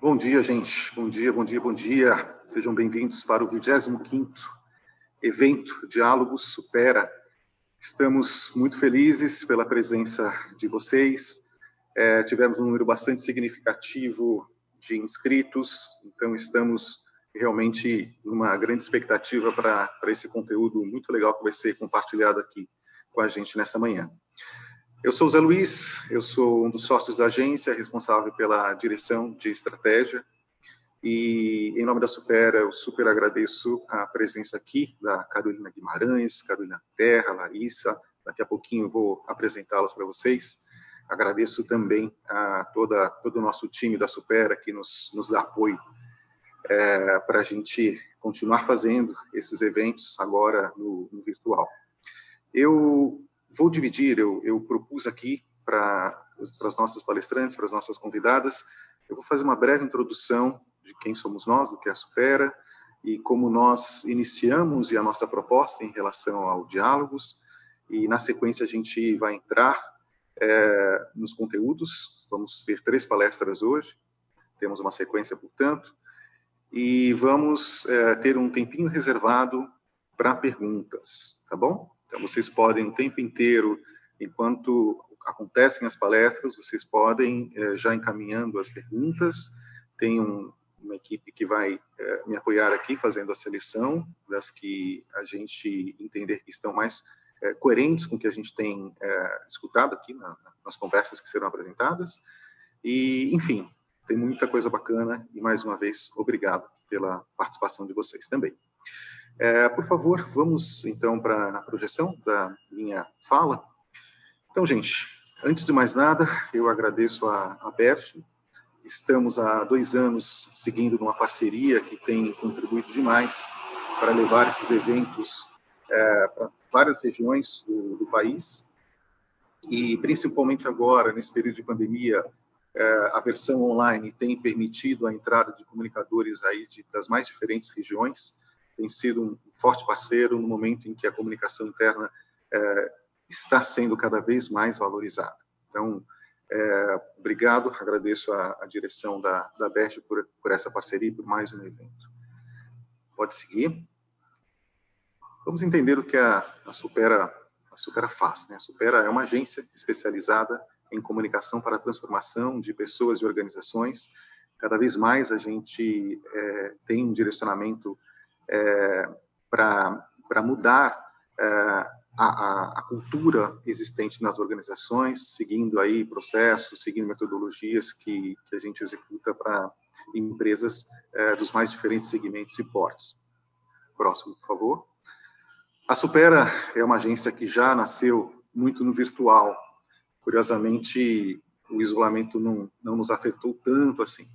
Bom dia, gente. Bom dia, bom dia, bom dia. Sejam bem-vindos para o 25º evento Diálogos Supera. Estamos muito felizes pela presença de vocês. Tivemos um número bastante significativo de inscritos, então estamos realmente numa grande expectativa para esse conteúdo muito legal que vai ser compartilhado aqui com a gente nessa manhã. Eu sou o Zé Luiz, eu sou um dos sócios da agência, responsável pela direção de estratégia, e em nome da Supera, eu super agradeço a presença aqui da Carolina Guimarães, Carolina Terra, Larissa, daqui a pouquinho eu vou apresentá-las para vocês. Agradeço também a todo o nosso time da Supera que nos dá apoio para a gente continuar fazendo esses eventos agora no virtual. Eu vou dividir, eu propus aqui para as nossas palestrantes, para as nossas convidadas, eu vou fazer uma breve introdução de quem somos nós, do que é a Supera, e como nós iniciamos e a nossa proposta em relação ao diálogos, e na sequência a gente vai entrar nos conteúdos. Vamos ter 3 palestras hoje, temos uma sequência, portanto, e vamos ter um tempinho reservado para perguntas, tá bom? Então, vocês podem o tempo inteiro, enquanto acontecem as palestras, vocês podem já encaminhando as perguntas. Tem uma equipe que vai me apoiar aqui, fazendo a seleção das que a gente entender que estão mais coerentes com o que a gente tem escutado aqui nas conversas que serão apresentadas. E, enfim, tem muita coisa bacana e, mais uma vez, obrigado pela participação de vocês também. Por favor, vamos então para a projeção da minha fala. Então, gente, antes de mais nada, eu agradeço a Berti. Estamos há 2 anos seguindo numa parceria que tem contribuído demais para levar esses eventos para várias regiões do país. E, principalmente agora, nesse período de pandemia, a versão online tem permitido a entrada de comunicadores aí das mais diferentes regiões. Tem sido um forte parceiro no momento em que a comunicação interna está sendo cada vez mais valorizada. Então, obrigado, agradeço a direção da BERT por essa parceria e por mais um evento. Pode seguir. Vamos entender o que a Supera faz, né? A Supera é uma agência especializada em comunicação para a transformação de pessoas e organizações. Cada vez mais a gente tem um direcionamento para mudar a cultura existente nas organizações, seguindo aí processos, seguindo metodologias que a gente executa para empresas dos mais diferentes segmentos e portos. Próximo, por favor. A Supera é uma agência que já nasceu muito no virtual. Curiosamente, o isolamento não nos afetou tanto assim.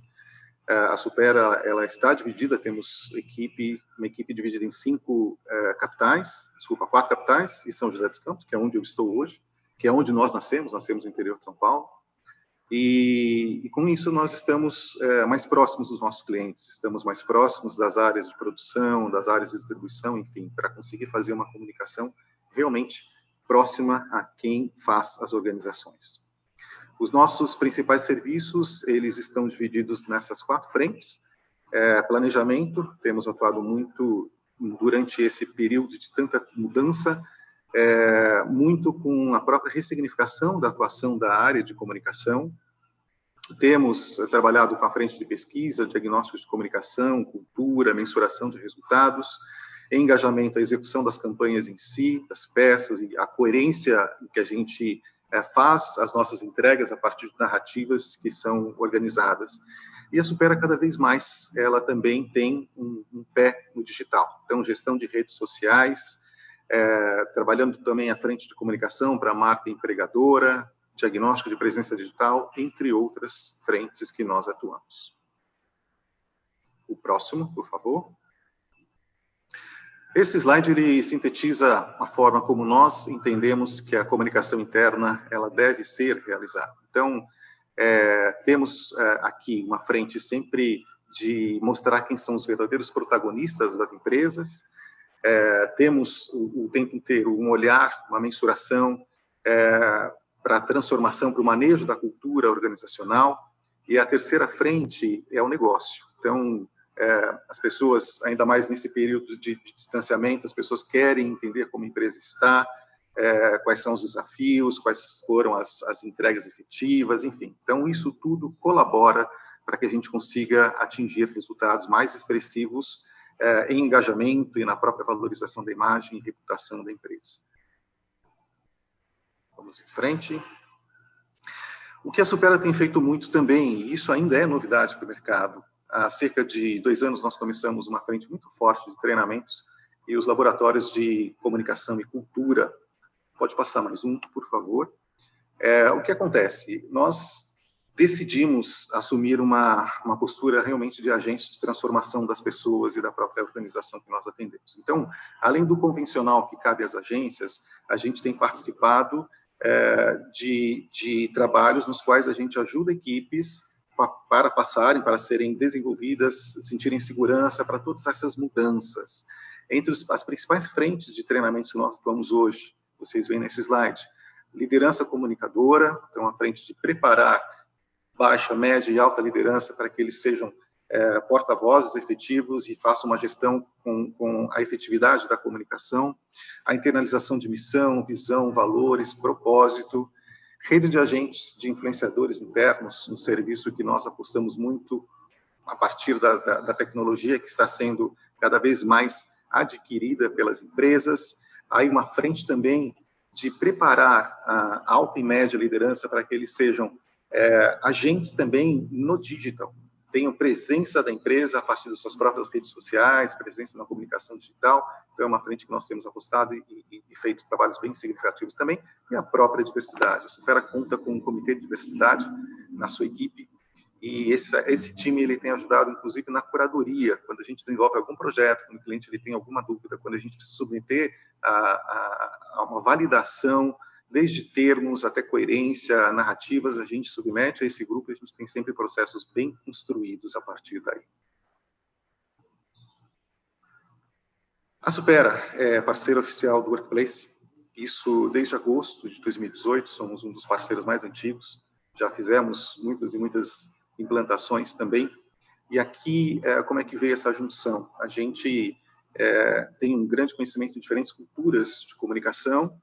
A Supera, ela está dividida, temos uma equipe dividida em 4 capitais, e São José dos Campos, que é onde eu estou hoje, que é onde nós nascemos no interior de São Paulo, e com isso nós estamos mais próximos dos nossos clientes, estamos mais próximos das áreas de produção, das áreas de distribuição, enfim, para conseguir fazer uma comunicação realmente próxima a quem faz as organizações. Os nossos principais serviços, eles estão divididos nessas 4 frentes. Planejamento, temos atuado muito durante esse período de tanta mudança, muito com a própria ressignificação da atuação da área de comunicação. Temos trabalhado com a frente de pesquisa, diagnóstico de comunicação, cultura, mensuração de resultados, engajamento, a execução das campanhas em si, das peças, e a coerência que a gente faz as nossas entregas a partir de narrativas que são organizadas. E a Supera, cada vez mais, ela também tem um pé no digital. Então, gestão de redes sociais, trabalhando também à frente de comunicação para a marca empregadora, diagnóstico de presença digital, entre outras frentes que nós atuamos. O próximo, por favor. Esse slide, ele sintetiza a forma como nós entendemos que a comunicação interna ela deve ser realizada. Então, temos aqui uma frente sempre de mostrar quem são os verdadeiros protagonistas das empresas. Temos o tempo inteiro um olhar, uma mensuração para a transformação, para o manejo da cultura organizacional. E a terceira frente é o negócio. Então, as pessoas, ainda mais nesse período de distanciamento, as pessoas querem entender como a empresa está, quais são os desafios, quais foram as entregas efetivas, enfim. Então, isso tudo colabora para que a gente consiga atingir resultados mais expressivos em engajamento e na própria valorização da imagem e reputação da empresa. Vamos em frente. O que a Supera tem feito muito também, e isso ainda é novidade para o mercado, há cerca de 2 anos nós começamos uma frente muito forte de treinamentos e os laboratórios de comunicação e cultura. Pode passar mais um, por favor. O que acontece? Nós decidimos assumir uma postura realmente de agente de transformação das pessoas e da própria organização que nós atendemos. Então, além do convencional que cabe às agências, a gente tem participado de trabalhos nos quais a gente ajuda equipes para passarem, para serem desenvolvidas, sentirem segurança para todas essas mudanças. Entre as principais frentes de treinamentos que nós atuamos hoje, vocês veem nesse slide, liderança comunicadora, então a frente de preparar baixa, média e alta liderança para que eles sejam porta-vozes efetivos e façam uma gestão com a efetividade da comunicação, a internalização de missão, visão, valores, propósito, rede de agentes de influenciadores internos, um serviço que nós apostamos muito a partir da tecnologia que está sendo cada vez mais adquirida pelas empresas. Aí uma frente também de preparar a alta e média liderança para que eles sejam agentes também no digital, tenham presença da empresa a partir das suas próprias redes sociais, presença na comunicação digital. Então é uma frente que nós temos apostado e feito trabalhos bem significativos também, e a própria diversidade. A Supera conta com um comitê de diversidade na sua equipe, e esse time ele tem ajudado, inclusive, na curadoria, quando a gente desenvolve algum projeto, quando o cliente ele tem alguma dúvida, quando a gente precisa submeter a uma validação, desde termos até coerência, narrativas, a gente submete a esse grupo e a gente tem sempre processos bem construídos a partir daí. A Supera é parceira oficial do Workplace, isso desde agosto de 2018, somos um dos parceiros mais antigos, já fizemos muitas e muitas implantações também, e aqui, como é que veio essa junção? A gente tem um grande conhecimento de diferentes culturas de comunicação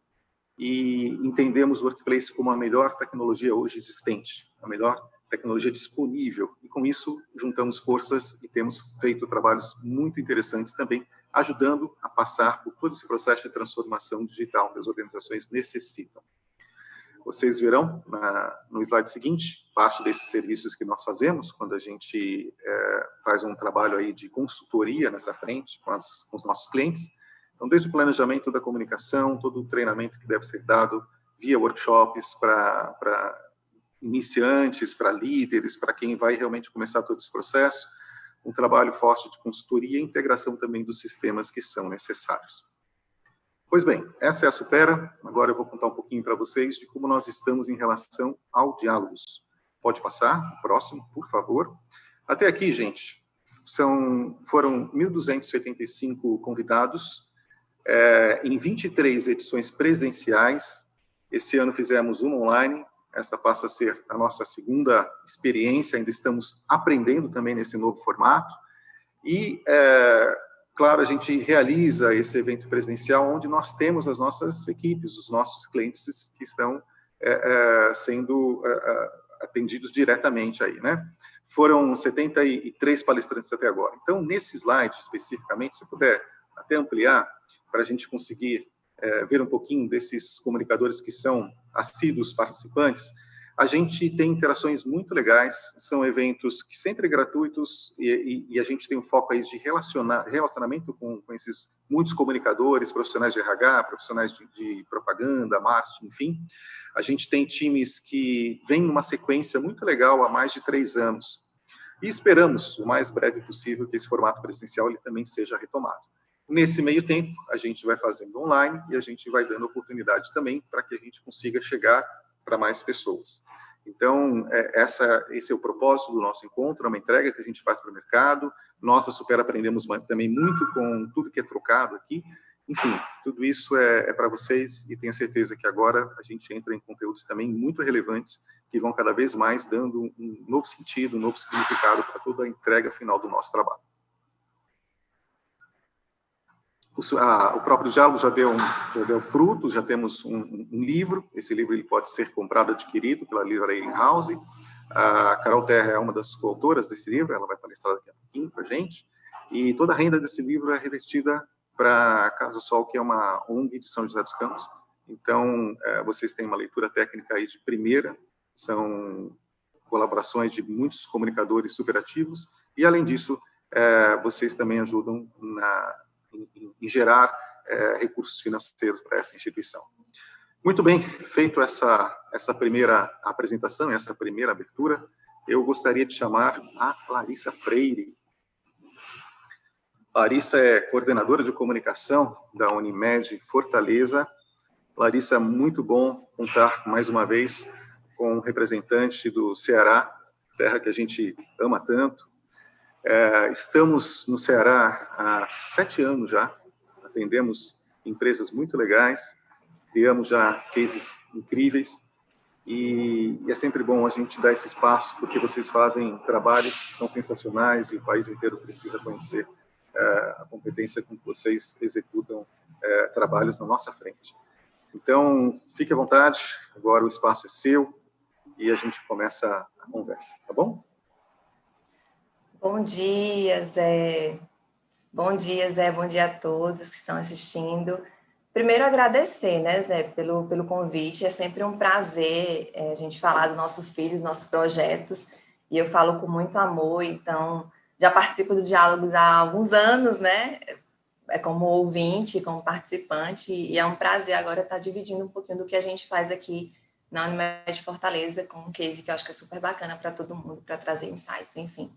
e entendemos o Workplace como a melhor tecnologia hoje existente, a melhor tecnologia disponível, e com isso juntamos forças e temos feito trabalhos muito interessantes também, ajudando a passar por todo esse processo de transformação digital que as organizações necessitam. Vocês verão no slide seguinte, parte desses serviços que nós fazemos, quando a gente faz um trabalho aí de consultoria nessa frente com os nossos clientes. Então, desde o planejamento da comunicação, todo o treinamento que deve ser dado via workshops para iniciantes, para líderes, para quem vai realmente começar todo esse processo, um trabalho forte de consultoria e integração também dos sistemas que são necessários. Pois bem, essa é a Supera. Agora eu vou contar um pouquinho para vocês de como nós estamos em relação ao Diálogos. Pode passar, o próximo, por favor. Até aqui, gente, foram 1.275 convidados, em 23 edições presenciais. Esse ano fizemos uma online, essa passa a ser a nossa segunda experiência, ainda estamos aprendendo também nesse novo formato. E, claro, a gente realiza esse evento presencial onde nós temos as nossas equipes, os nossos clientes que estão sendo atendidos diretamente aí, né? Foram 73 palestrantes até agora. Então, nesse slide especificamente, se puder até ampliar, para a gente conseguir ver um pouquinho desses comunicadores que são assíduos participantes, a gente tem interações muito legais, são eventos que sempre gratuitos e a gente tem um foco aí de relacionamento com esses muitos comunicadores, profissionais de RH, profissionais de propaganda, marketing, enfim. A gente tem times que vêm numa sequência muito legal há mais de 3 anos e esperamos, o mais breve possível, que esse formato presencial ele também seja retomado. Nesse meio tempo, a gente vai fazendo online e a gente vai dando oportunidade também para que a gente consiga chegar para mais pessoas. Então, esse é o propósito do nosso encontro, é uma entrega que a gente faz para o mercado. Nós, da Supera, aprendemos também muito com tudo que é trocado aqui. Enfim, tudo isso é para vocês e tenho certeza que agora a gente entra em conteúdos também muito relevantes que vão cada vez mais dando um novo sentido, um novo significado para toda a entrega final do nosso trabalho. O próprio diálogo já deu frutos, já temos um livro. Esse livro ele pode ser comprado, adquirido pela Livraria House. A Carol Terra é uma das coautoras desse livro, ela vai palestrar daqui a pouquinho para a gente. E toda a renda desse livro é revertida para a Casa Sol, que é uma ONG de São José dos Campos. Então, vocês têm uma leitura técnica aí de primeira, são colaborações de muitos comunicadores superativos, e, além disso, vocês também ajudam em gerar recursos financeiros para essa instituição. Muito bem, feito essa primeira apresentação, essa primeira abertura, eu gostaria de chamar a Larissa Freire. Larissa é coordenadora de comunicação da Unimed Fortaleza. Larissa, muito bom contar mais uma vez com um representante do Ceará, terra que a gente ama tanto. Estamos no Ceará há 7 anos já, atendemos empresas muito legais, criamos já cases incríveis, e é sempre bom a gente dar esse espaço, porque vocês fazem trabalhos que são sensacionais e o país inteiro precisa conhecer a competência com que vocês executam trabalhos na nossa frente. Então, fique à vontade, agora o espaço é seu e a gente começa a conversa, tá bom? Bom dia, Zé. Bom dia, Zé. Bom dia a todos que estão assistindo. Primeiro, agradecer, né, Zé, pelo convite. É sempre um prazer a gente falar dos nossos filhos, nossos projetos, e eu falo com muito amor, então já participo do Diálogos há alguns anos, né, como ouvinte, como participante, e é um prazer agora estar dividindo um pouquinho do que a gente faz aqui na Unimed Fortaleza, com um case que eu acho que é super bacana para todo mundo, para trazer insights, enfim.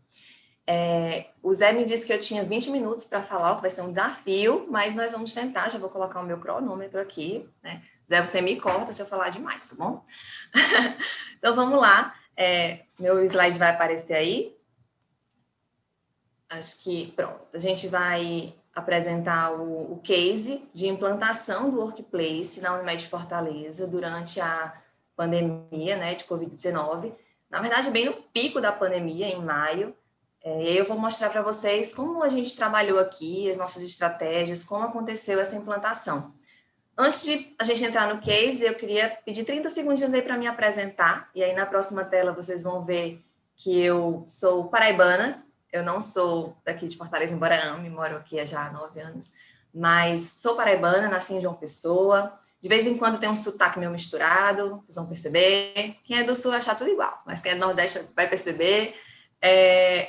O Zé me disse que eu tinha 20 minutos para falar, o que vai ser um desafio, mas nós vamos tentar. Já vou colocar o meu cronômetro aqui, né? Zé, você me corta se eu falar demais, tá bom? Então, vamos lá. Meu slide vai aparecer aí. Acho que, pronto. A gente vai apresentar o case de implantação do Workplace na Unimed Fortaleza durante a pandemia, né, de Covid-19. Na verdade, bem no pico da pandemia, em maio. E aí eu vou mostrar para vocês como a gente trabalhou aqui, as nossas estratégias, como aconteceu essa implantação. Antes de a gente entrar no case, eu queria pedir 30 segundinhos aí para me apresentar, e aí na próxima tela vocês vão ver que eu sou paraibana, eu não sou daqui de Fortaleza, embora ame, moro aqui há já 9 anos, mas sou paraibana, nasci em João Pessoa, de vez em quando tem um sotaque meio misturado, vocês vão perceber, quem é do Sul vai achar tudo igual, mas quem é do Nordeste vai perceber.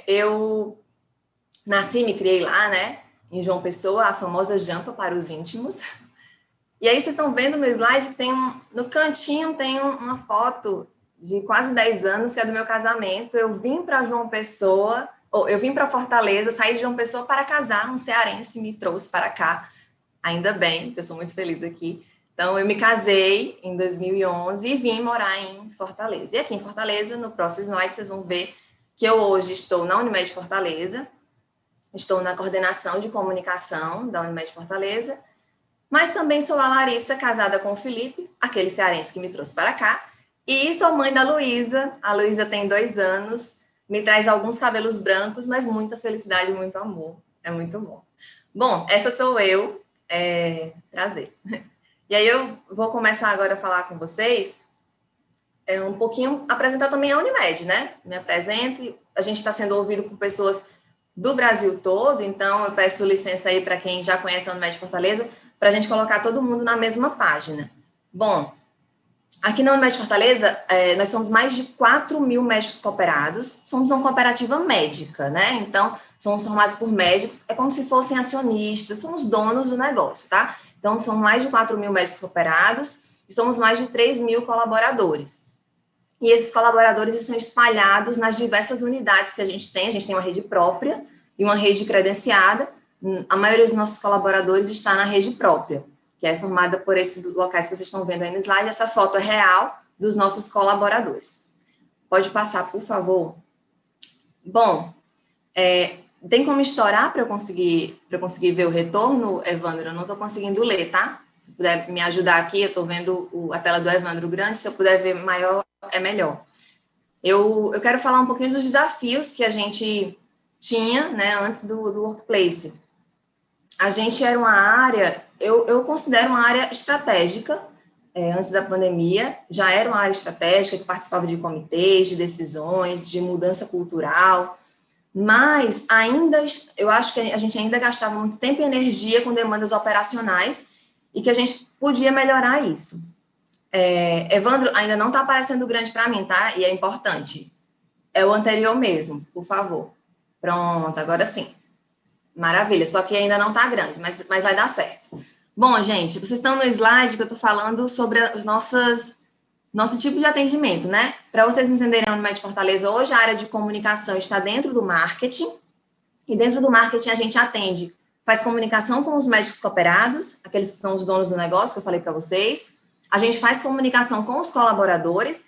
Eu nasci, me criei lá, né, em João Pessoa, a famosa Jampa para os íntimos. E aí vocês estão vendo no slide que tem no cantinho tem uma foto de quase 10 anos, que é do meu casamento. Eu vim para João Pessoa, eu vim para Fortaleza, saí de João Pessoa para casar, um cearense me trouxe para cá, ainda bem, eu sou muito feliz aqui. Então, eu me casei em 2011 e vim morar em Fortaleza. E aqui em Fortaleza, no próximo slide, vocês vão ver que eu hoje estou na Unimed Fortaleza, estou na coordenação de comunicação da Unimed Fortaleza, mas também sou a Larissa, casada com o Felipe, aquele cearense que me trouxe para cá, e sou mãe da Luísa. A Luísa tem 2 anos, me traz alguns cabelos brancos, mas muita felicidade e muito amor. É muito bom. Bom, essa sou eu. Prazer. E aí eu vou começar agora a falar com vocês um pouquinho, apresentar também a Unimed, né? Me apresento, a gente está sendo ouvido por pessoas do Brasil todo, então eu peço licença aí para quem já conhece a Unimed Fortaleza, para a gente colocar todo mundo na mesma página. Bom, aqui na Unimed Fortaleza, nós somos mais de 4.000 médicos cooperados, somos uma cooperativa médica, né? Então, somos formados por médicos, é como se fossem acionistas, somos donos do negócio, tá? Então, são mais de 4.000 médicos cooperados e somos mais de 3.000 colaboradores. E esses colaboradores estão espalhados nas diversas unidades que a gente tem uma rede própria e uma rede credenciada. A maioria dos nossos colaboradores está na rede própria, que é formada por esses locais que vocês estão vendo aí no slide. Essa foto é real dos nossos colaboradores. Pode passar, por favor. Bom, tem como estourar para eu conseguir ver o retorno, Evandro? Eu não estou conseguindo ler, tá? Se puder me ajudar aqui, eu estou vendo a tela do Evandro grande, se eu puder ver maior, é melhor. Eu quero falar um pouquinho dos desafios que a gente tinha, né, antes do Workplace. A gente era uma área, eu considero uma área estratégica, antes da pandemia, já era uma área estratégica que participava de comitês, de decisões, de mudança cultural, mas ainda, eu acho que a gente ainda gastava muito tempo e energia com demandas operacionais e que a gente podia melhorar isso. Evandro, ainda não está aparecendo grande para mim, tá? E é importante. É o anterior mesmo, por favor. Pronto, agora sim. Maravilha, só que ainda não está grande, mas vai dar certo. Bom, gente, vocês estão no slide que eu estou falando sobre os nosso tipo de atendimento, né? Para vocês entenderem, a Unimed Fortaleza, hoje a área de comunicação está dentro do marketing, e dentro do marketing a gente atende, faz comunicação com os médicos cooperados, aqueles que são os donos do negócio, que eu falei para vocês. A gente faz comunicação com os colaboradores,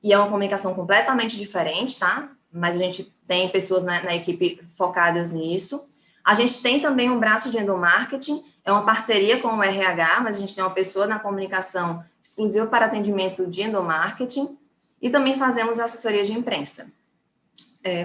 e é uma comunicação completamente diferente, tá? Mas a gente tem pessoas na equipe focadas nisso. A gente tem também um braço de endomarketing, é uma parceria com o RH, mas a gente tem uma pessoa na comunicação exclusiva para atendimento de endomarketing, e também fazemos assessoria de imprensa.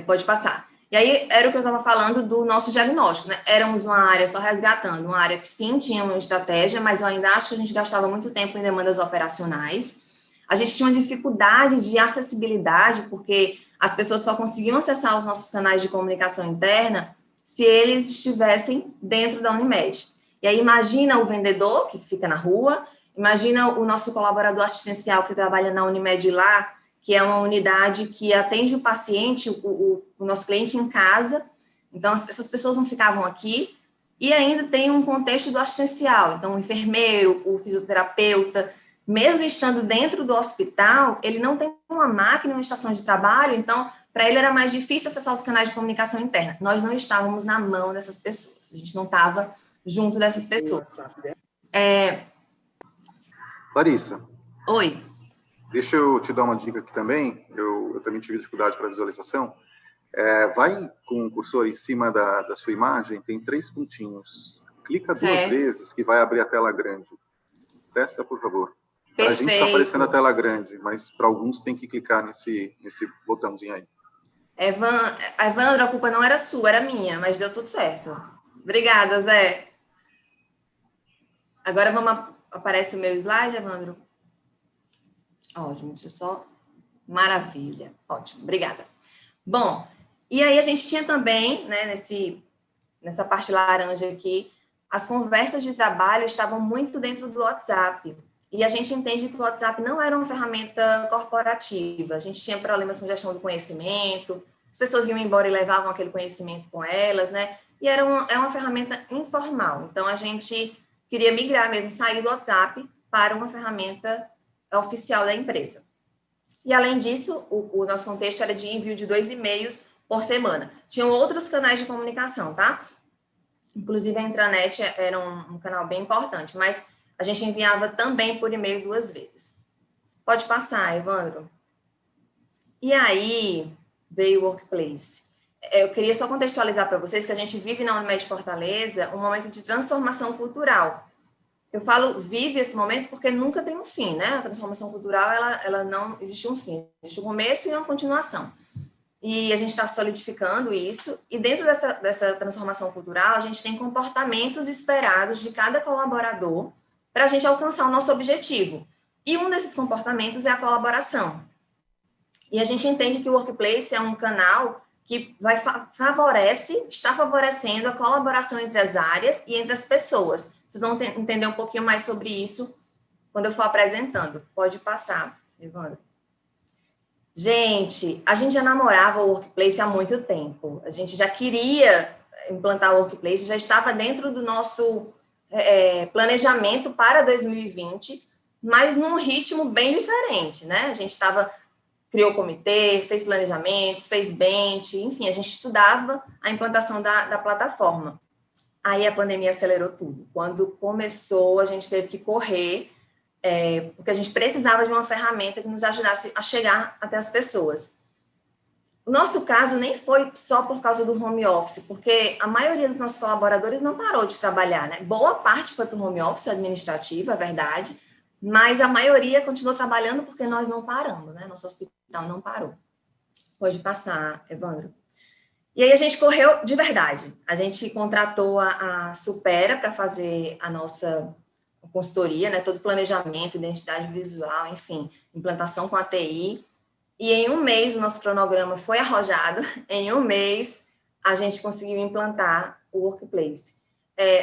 Pode passar. E aí, era o que eu estava falando do nosso diagnóstico, né? Éramos uma área, só resgatando, uma área que sim tinha uma estratégia, mas eu ainda acho que a gente gastava muito tempo em demandas operacionais. A gente tinha uma dificuldade de acessibilidade, porque as pessoas só conseguiam acessar os nossos canais de comunicação interna se eles estivessem dentro da Unimed. E aí, imagina o vendedor que fica na rua, imagina o nosso colaborador assistencial que trabalha na Unimed lá, que é uma unidade que atende o paciente, o nosso cliente em casa. Então, essas pessoas não ficavam aqui. E ainda tem um contexto do assistencial. Então, o enfermeiro, o fisioterapeuta, mesmo estando dentro do hospital, ele não tem uma máquina, uma estação de trabalho. Então, para ele era mais difícil acessar os canais de comunicação interna. Nós não estávamos na mão dessas pessoas. A gente não estava junto dessas pessoas. Larissa. Oi. Deixa eu te dar uma dica aqui também. Eu também tive dificuldade para visualização. Vai com o cursor em cima da sua imagem, tem 3 pontinhos. Clica 2 vezes que vai abrir a tela grande. Testa, por favor. Para a gente está aparecendo a tela grande, mas para alguns tem que clicar nesse botãozinho aí. Evandro, a culpa não era sua, era minha, mas deu tudo certo. Obrigada, Zé. Agora aparece o meu slide, Evandro? Ótimo, deixa eu só... Maravilha, ótimo, obrigada. Bom, e aí a gente tinha também, né, nessa parte laranja aqui, as conversas de trabalho estavam muito dentro do WhatsApp. E a gente entende que o WhatsApp não era uma ferramenta corporativa. A gente tinha problemas com gestão do conhecimento, as pessoas iam embora e levavam aquele conhecimento com elas, né? E é uma ferramenta informal. Então, a gente queria migrar mesmo, sair do WhatsApp para uma ferramenta oficial da empresa. E, além disso, o nosso contexto era de envio de 2 e-mails por semana. Tinham outros canais de comunicação, tá? Inclusive, a intranet era um canal bem importante, mas a gente enviava também por e-mail 2 vezes. Pode passar, Evandro. E aí, veio o Workplace. Eu queria só contextualizar para vocês que a gente vive na Unimed Fortaleza um momento de transformação cultural. Eu falo vive esse momento porque nunca tem um fim, né? A transformação cultural, ela não existe um fim. Existe um começo e uma continuação. E a gente está solidificando isso. E dentro dessa transformação cultural, a gente tem comportamentos esperados de cada colaborador para a gente alcançar o nosso objetivo. E um desses comportamentos é a colaboração. E a gente entende que o Workplace é um canal que está favorecendo a colaboração entre as áreas e entre as pessoas. Vocês vão entender um pouquinho mais sobre isso quando eu for apresentando. Pode passar, Evandro. Gente, a gente já namorava o Workplace há muito tempo. A gente já queria implantar o Workplace, já estava dentro do nosso planejamento para 2020, mas num ritmo bem diferente, né? A gente criou comitê, fez planejamentos, fez bench, enfim, a gente estudava a implantação da plataforma. Aí a pandemia acelerou tudo. Quando começou, a gente teve que correr, porque a gente precisava de uma ferramenta que nos ajudasse a chegar até as pessoas. O nosso caso nem foi só por causa do home office, porque a maioria dos nossos colaboradores não parou de trabalhar, né? Boa parte foi para o home office administrativo, é verdade, mas a maioria continuou trabalhando porque nós não paramos, né? Nosso hospital não parou. Pode passar, Evandro. E aí a gente correu de verdade. A gente contratou a Supera para fazer a nossa consultoria, né? Todo o planejamento, identidade visual, enfim, implantação com a TI. E em um mês o nosso cronograma foi arrojado. Em um mês a gente implantar o Workplace.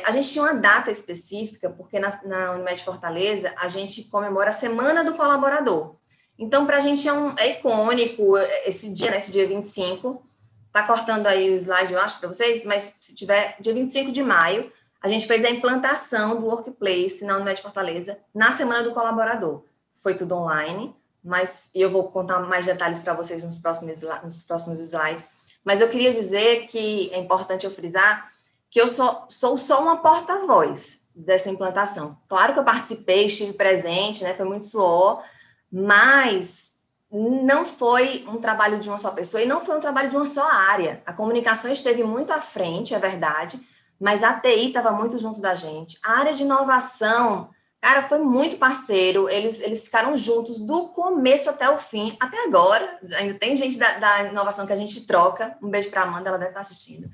A gente tinha uma data específica, porque na Unimed Fortaleza a gente comemora a Semana do Colaborador. Então, para a gente é icônico esse dia, né, esse dia 25. Está cortando aí o slide, eu acho, para vocês, mas se tiver, dia 25 de maio, a gente fez a implantação do Workplace na Unimed Fortaleza na Semana do Colaborador. Foi tudo online, mas eu vou contar mais detalhes para vocês nos próximos slides. Mas eu queria dizer que é importante eu frisar que eu sou só uma porta-voz dessa implantação. Claro que eu participei, estive presente, né, foi muito suor, mas não foi um trabalho de uma só pessoa e não foi um trabalho de uma só área. A comunicação esteve muito à frente, é verdade, mas a TI estava muito junto da gente. A área de inovação, cara, foi muito parceiro, eles ficaram juntos do começo até o fim, até agora. Ainda tem gente da inovação que a gente troca. Um beijo para a Amanda, ela deve estar assistindo.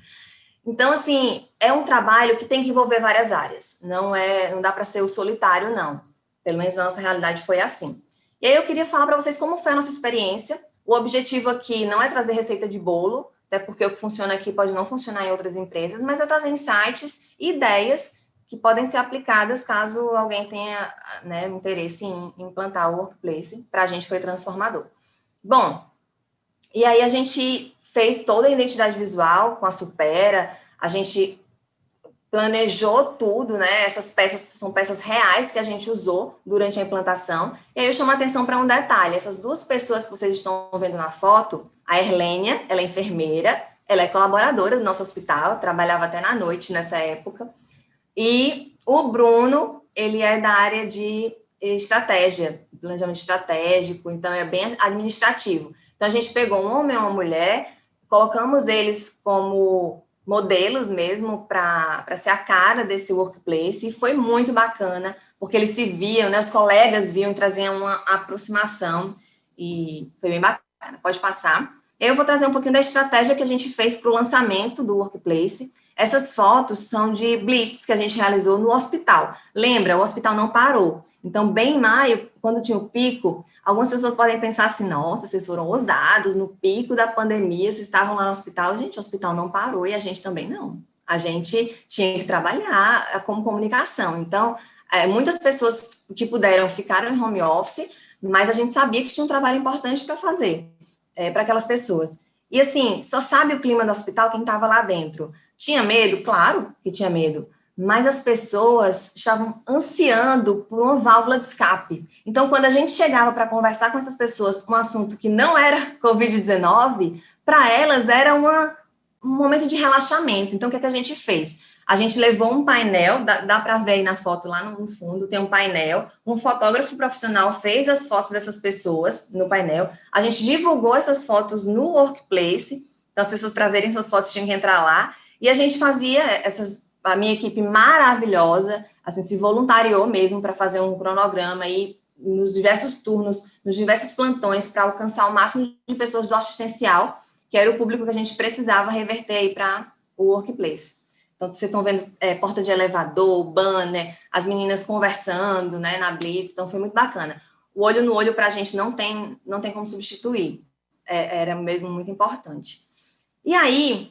Então, assim, é um trabalho que tem que envolver várias áreas. Não dá para ser o solitário, não. Pelo menos na nossa realidade foi assim. E aí eu queria falar para vocês como foi a nossa experiência. O objetivo aqui não é trazer receita de bolo, até porque o que funciona aqui pode não funcionar em outras empresas, mas é trazer insights e ideias que podem ser aplicadas caso alguém tenha, né, interesse em implantar o Workplace. Para a gente foi transformador. Bom, e aí a gente fez toda a identidade visual com a Supera, a gente planejou tudo, né? Essas peças são peças reais que a gente usou durante a implantação. E aí eu chamo a atenção para um detalhe. Essas duas pessoas que vocês estão vendo na foto, a Erlênia, ela é enfermeira, ela é colaboradora do nosso hospital, trabalhava até na noite nessa época. E o Bruno, ele é da área de estratégia, planejamento estratégico, então é bem administrativo. Então a gente pegou um homem e uma mulher, colocamos eles como modelos mesmo para ser a cara desse Workplace, e foi muito bacana, porque eles se viam, né, os colegas viam e traziam uma aproximação, e foi bem bacana. Pode passar. Eu vou trazer um pouquinho da estratégia que a gente fez para o lançamento do Workplace. Essas fotos são de blitz que a gente realizou no hospital. Lembra, o hospital não parou. Então, bem em maio, quando tinha o pico, algumas pessoas podem pensar assim, nossa, vocês foram ousados, no pico da pandemia, vocês estavam lá no hospital. Gente, o hospital não parou e a gente também não. A gente tinha que trabalhar como comunicação. Então, muitas pessoas que puderam ficaram em home office, mas a gente sabia que tinha um trabalho importante para fazer para aquelas pessoas. E assim, só sabe o clima do hospital quem estava lá dentro. Tinha medo? Claro que tinha medo. Mas as pessoas estavam ansiando por uma válvula de escape. Então, quando a gente chegava para conversar com essas pessoas um assunto que não era Covid-19, para elas era um momento de relaxamento. Então, o que é que a gente fez? A gente levou um painel, dá para ver aí na foto lá no fundo, tem um painel, um fotógrafo profissional fez as fotos dessas pessoas no painel, a gente divulgou essas fotos no Workplace, então as pessoas para verem suas fotos tinham que entrar lá, e a gente fazia a minha equipe maravilhosa, assim, se voluntariou mesmo para fazer um cronograma aí nos diversos turnos, nos diversos plantões, para alcançar o máximo de pessoas do assistencial, que era o público que a gente precisava reverter aí para o Workplace. Então, vocês estão vendo porta de elevador, banner, as meninas conversando, né, na Blitz, então foi muito bacana. O olho no olho para a gente não tem como substituir, era mesmo muito importante. E aí,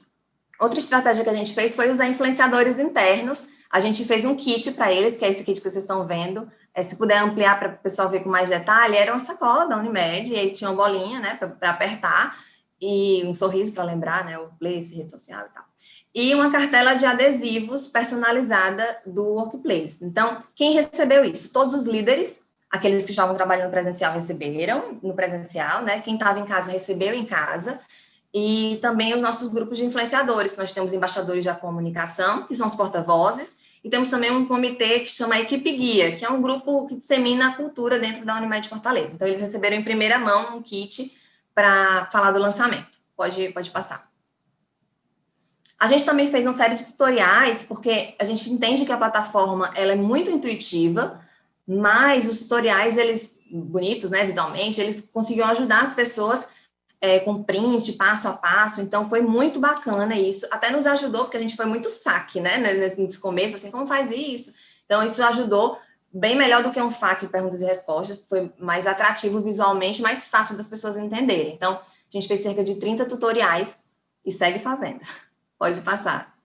outra estratégia que a gente fez foi usar influenciadores internos. A gente fez um kit para eles, que é esse kit que vocês estão vendo. Se puder ampliar para o pessoal ver com mais detalhe, era uma sacola da Unimed, e aí tinha uma bolinha, né, para apertar, e um sorriso para lembrar, né, o Place, rede social e tal. E uma cartela de adesivos personalizada do Workplace. Então, quem recebeu isso? Todos os líderes, aqueles que estavam trabalhando presencial receberam no presencial, né? Quem estava em casa recebeu em casa. E também os nossos grupos de influenciadores. Nós temos embaixadores da comunicação, que são os porta-vozes, e temos também um comitê que chama Equipe Guia, que é um grupo que dissemina a cultura dentro da Unimed Fortaleza. Então, eles receberam em primeira mão um kit para falar do lançamento. Pode passar. A gente também fez uma série de tutoriais, porque a gente entende que a plataforma ela é muito intuitiva, mas os tutoriais, eles bonitos, né, visualmente, eles conseguiam ajudar as pessoas com print, passo a passo. Então, foi muito bacana isso. Até nos ajudou, porque a gente foi muito saque, né? Nesse começo, assim, como faz isso? Então, isso ajudou bem melhor do que um FAQ de perguntas e respostas. Foi mais atrativo visualmente, mais fácil das pessoas entenderem. Então, a gente fez cerca de 30 tutoriais e segue fazendo. Pode passar.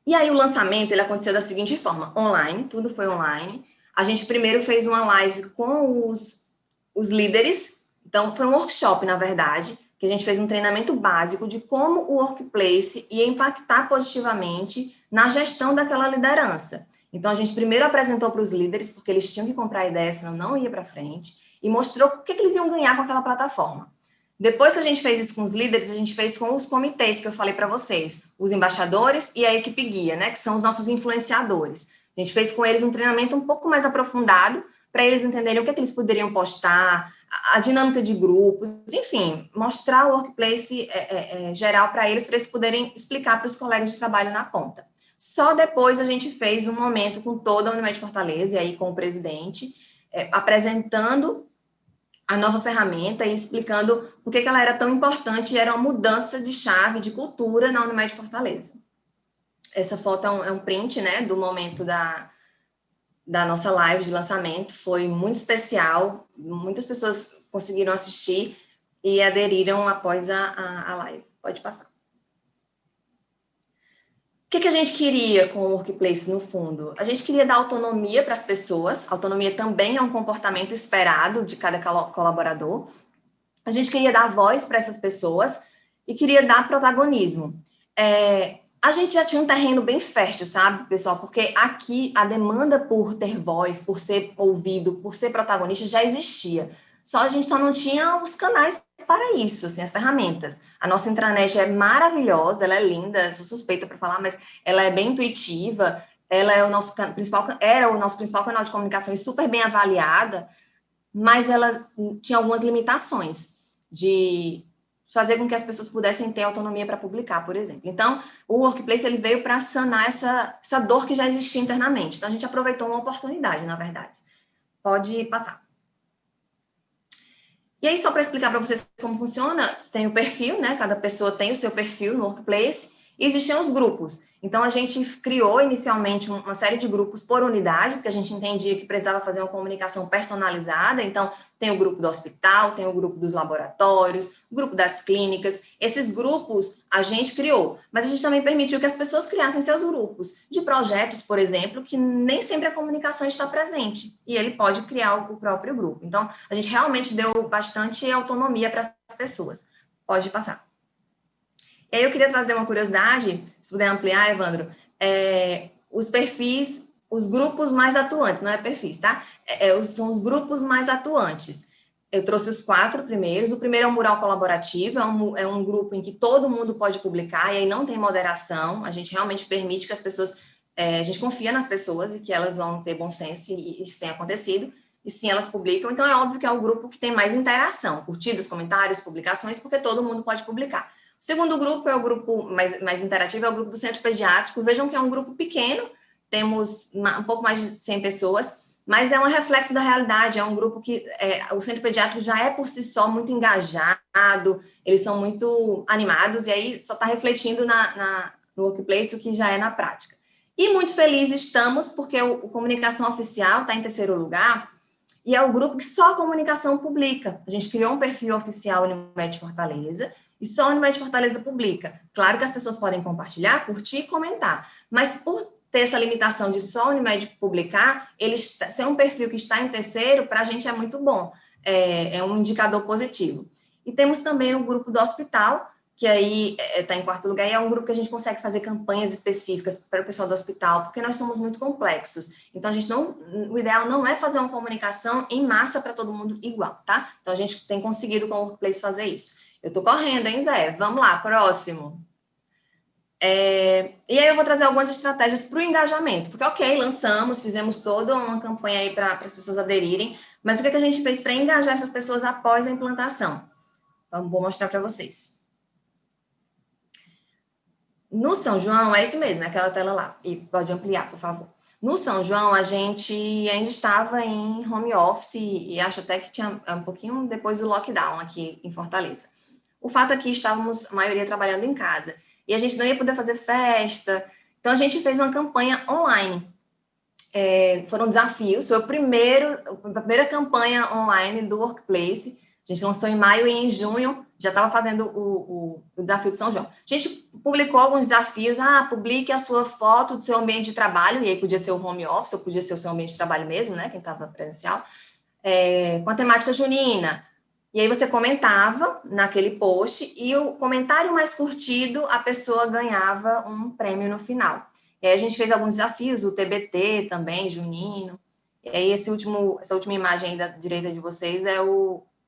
E aí, o lançamento, ele aconteceu da seguinte forma. Online, tudo foi online. A gente primeiro fez uma live com os líderes. Então, foi um workshop, na verdade, que a gente fez um treinamento básico de como o workplace ia impactar positivamente na gestão daquela liderança. Então, a gente primeiro apresentou para os líderes, porque eles tinham que comprar a ideia, senão não ia para frente, e mostrou o que eles iam ganhar com aquela plataforma. Depois que a gente fez isso com os líderes, a gente fez com os comitês que eu falei para vocês, os embaixadores e a equipe guia, né, que são os nossos influenciadores. A gente fez com eles um treinamento um pouco mais aprofundado, para eles entenderem o que eles poderiam postar, a dinâmica de grupos, enfim, mostrar o workplace geral para eles poderem explicar para os colegas de trabalho na ponta. Só depois a gente fez um momento com toda a Unimed Fortaleza, e aí com o presidente, apresentando a nova ferramenta e explicando por que ela era tão importante e era uma mudança de chave, de cultura na Unimed Fortaleza. Essa foto é um print, né, do momento da nossa live de lançamento. Foi muito especial, muitas pessoas conseguiram assistir e aderiram após a live. Pode passar. O que a gente queria com o Workplace, no fundo? A gente queria dar autonomia para as pessoas. Autonomia também é um comportamento esperado de cada colaborador. A gente queria dar voz para essas pessoas e queria dar protagonismo. A gente já tinha um terreno bem fértil, sabe, pessoal? Porque aqui a demanda por ter voz, por ser ouvido, por ser protagonista já existia. A gente só não tinha os canais para isso, assim, as ferramentas. A nossa intranet é maravilhosa, ela é linda, sou suspeita para falar, mas ela é bem intuitiva, ela é era o nosso principal canal de comunicação e super bem avaliada, mas ela tinha algumas limitações de fazer com que as pessoas pudessem ter autonomia para publicar, por exemplo. Então, o Workplace ele veio para sanar essa dor que já existia internamente. Então, a gente aproveitou uma oportunidade, na verdade. Pode passar. E aí, só para explicar para vocês como funciona, tem o perfil, né? Cada pessoa tem o seu perfil no Workplace, e existiam os grupos. Então, a gente criou inicialmente uma série de grupos por unidade, porque a gente entendia que precisava fazer uma comunicação personalizada. Então, tem o grupo do hospital, tem o grupo dos laboratórios, o grupo das clínicas. Esses grupos a gente criou, mas a gente também permitiu que as pessoas criassem seus grupos de projetos, por exemplo, que nem sempre a comunicação está presente, e ele pode criar o próprio grupo. Então, a gente realmente deu bastante autonomia para as pessoas. Pode passar. E aí eu queria trazer uma curiosidade, se puder ampliar, Evandro, os perfis, os grupos mais atuantes, não é perfis, tá? São os grupos mais atuantes. Eu trouxe os 4 primeiros. O primeiro é um mural colaborativo, é um grupo em que todo mundo pode publicar, e aí não tem moderação, a gente realmente permite que as pessoas, a gente confia nas pessoas e que elas vão ter bom senso, e isso tem acontecido, e sim, elas publicam. Então é óbvio que é o grupo que tem mais interação, curtidas, comentários, publicações, porque todo mundo pode publicar. O segundo grupo é o grupo mais interativo, é o grupo do Centro Pediátrico. Vejam que é um grupo pequeno, temos um pouco mais de 100 pessoas, mas é um reflexo da realidade, é um grupo que o Centro Pediátrico já é por si só muito engajado, eles são muito animados, e aí só está refletindo no Workplace o que já é na prática. E muito felizes estamos, porque o Comunicação Oficial está em terceiro lugar, e é o grupo que só a comunicação publica. A gente criou um perfil oficial no Unimed Fortaleza, e só a Unimed Fortaleza publica. Claro que as pessoas podem compartilhar, curtir e comentar, mas por ter essa limitação de só a Unimed publicar, ser um perfil que está em terceiro, para a gente é muito bom, é um indicador positivo. E temos também o grupo do hospital, que aí está em quarto lugar, e é um grupo que a gente consegue fazer campanhas específicas para o pessoal do hospital, porque nós somos muito complexos. Então, o ideal não é fazer uma comunicação em massa para todo mundo igual, tá? Então, a gente tem conseguido com o Workplace fazer isso. Eu tô correndo, hein, Zé? Vamos lá, próximo. E aí eu vou trazer algumas estratégias para o engajamento, porque, ok, lançamos, fizemos toda uma campanha aí para as pessoas aderirem, mas o que a gente fez para engajar essas pessoas após a implantação? Vou mostrar para vocês. No São João, é isso mesmo, é aquela tela lá, e pode ampliar, por favor. No São João, a gente ainda estava em home office e acho até que tinha um pouquinho depois do lockdown aqui em Fortaleza. O fato é que estávamos, a maioria, trabalhando em casa e a gente não ia poder fazer festa, então a gente fez uma campanha online. Foram desafios, foi a primeira campanha online do Workplace. A gente lançou em maio e em junho já estava fazendo o desafio de São João. A gente publicou alguns desafios, publique a sua foto do seu ambiente de trabalho, e aí podia ser o home office, ou podia ser o seu ambiente de trabalho mesmo, né, quem estava presencial, com a temática junina. E aí você comentava naquele post, e o comentário mais curtido, a pessoa ganhava um prêmio no final. E aí a gente fez alguns desafios, o TBT também, junino. E aí essa última imagem aí da direita de vocês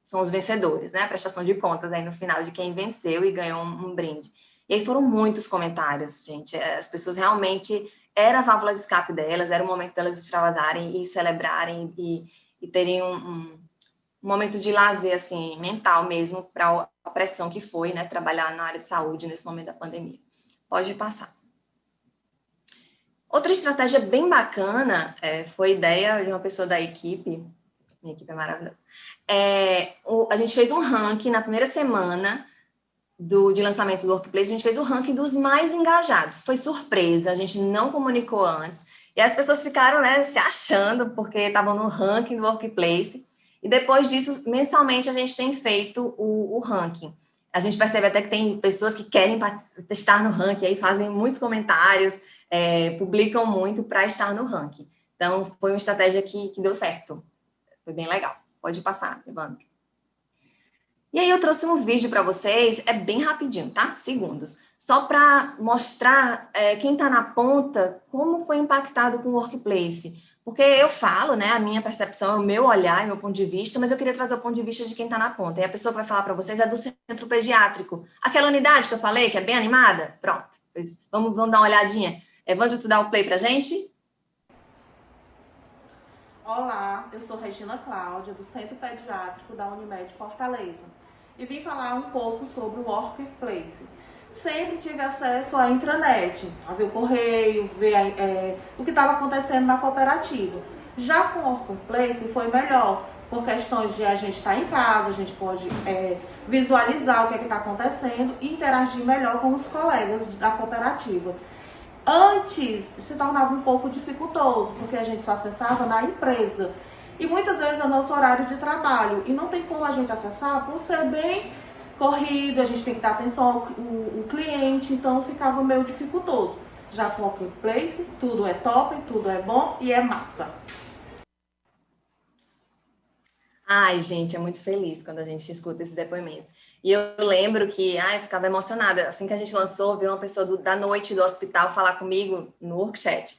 são os vencedores, né? A prestação de contas aí no final de quem venceu e ganhou um brinde. E aí foram muitos comentários, gente. As pessoas realmente, era a válvula de escape delas, era o momento delas extravasarem e celebrarem e terem um momento de lazer, assim, mental mesmo, para a pressão que foi, né? Trabalhar na área de saúde nesse momento da pandemia. Pode passar. Outra estratégia bem bacana foi ideia de uma pessoa da equipe, minha equipe é maravilhosa, a gente fez um ranking na primeira semana de lançamento do Workplace, a gente fez o ranking dos mais engajados, foi surpresa, a gente não comunicou antes, e as pessoas ficaram, né, se achando, porque estavam no ranking do Workplace, e depois disso, mensalmente, a gente tem feito o ranking. A gente percebe até que tem pessoas que querem estar no ranking, aí fazem muitos comentários, publicam muito para estar no ranking. Então, foi uma estratégia que deu certo. Foi bem legal. Pode passar, Evandro. E aí, eu trouxe um vídeo para vocês, é bem rapidinho, tá? Segundos. Só para mostrar quem está na ponta, como foi impactado com o Workplace. Porque eu falo, né, a minha percepção, o meu olhar, o meu ponto de vista, mas eu queria trazer o ponto de vista de quem está na ponta. E a pessoa que vai falar para vocês é do Centro Pediátrico. Aquela unidade que eu falei, que é bem animada? Pronto. Vamos dar uma olhadinha. Evandro, tu dá o play pra gente? Olá, eu sou Regina Cláudia, do Centro Pediátrico da Unimed Fortaleza. E vim falar um pouco sobre o Workplace. Sempre tive acesso à intranet, a ver o correio, ver o que estava acontecendo na cooperativa. Já com o Workplace foi melhor, por questões de a gente estar em casa, a gente pode visualizar o que está acontecendo e interagir melhor com os colegas da cooperativa. Antes se tornava um pouco dificultoso, porque a gente só acessava na empresa. E muitas vezes é o nosso horário de trabalho. E não tem como a gente acessar por ser bem corrido, a gente tem que dar atenção ao cliente, então ficava meio dificultoso. Já com o Workplace, tudo é top, tudo é bom e é massa. Ai, gente, é muito feliz quando a gente escuta esses depoimentos. E eu lembro que eu ficava emocionada. Assim que a gente lançou, veio uma pessoa da noite do hospital falar comigo no workchat.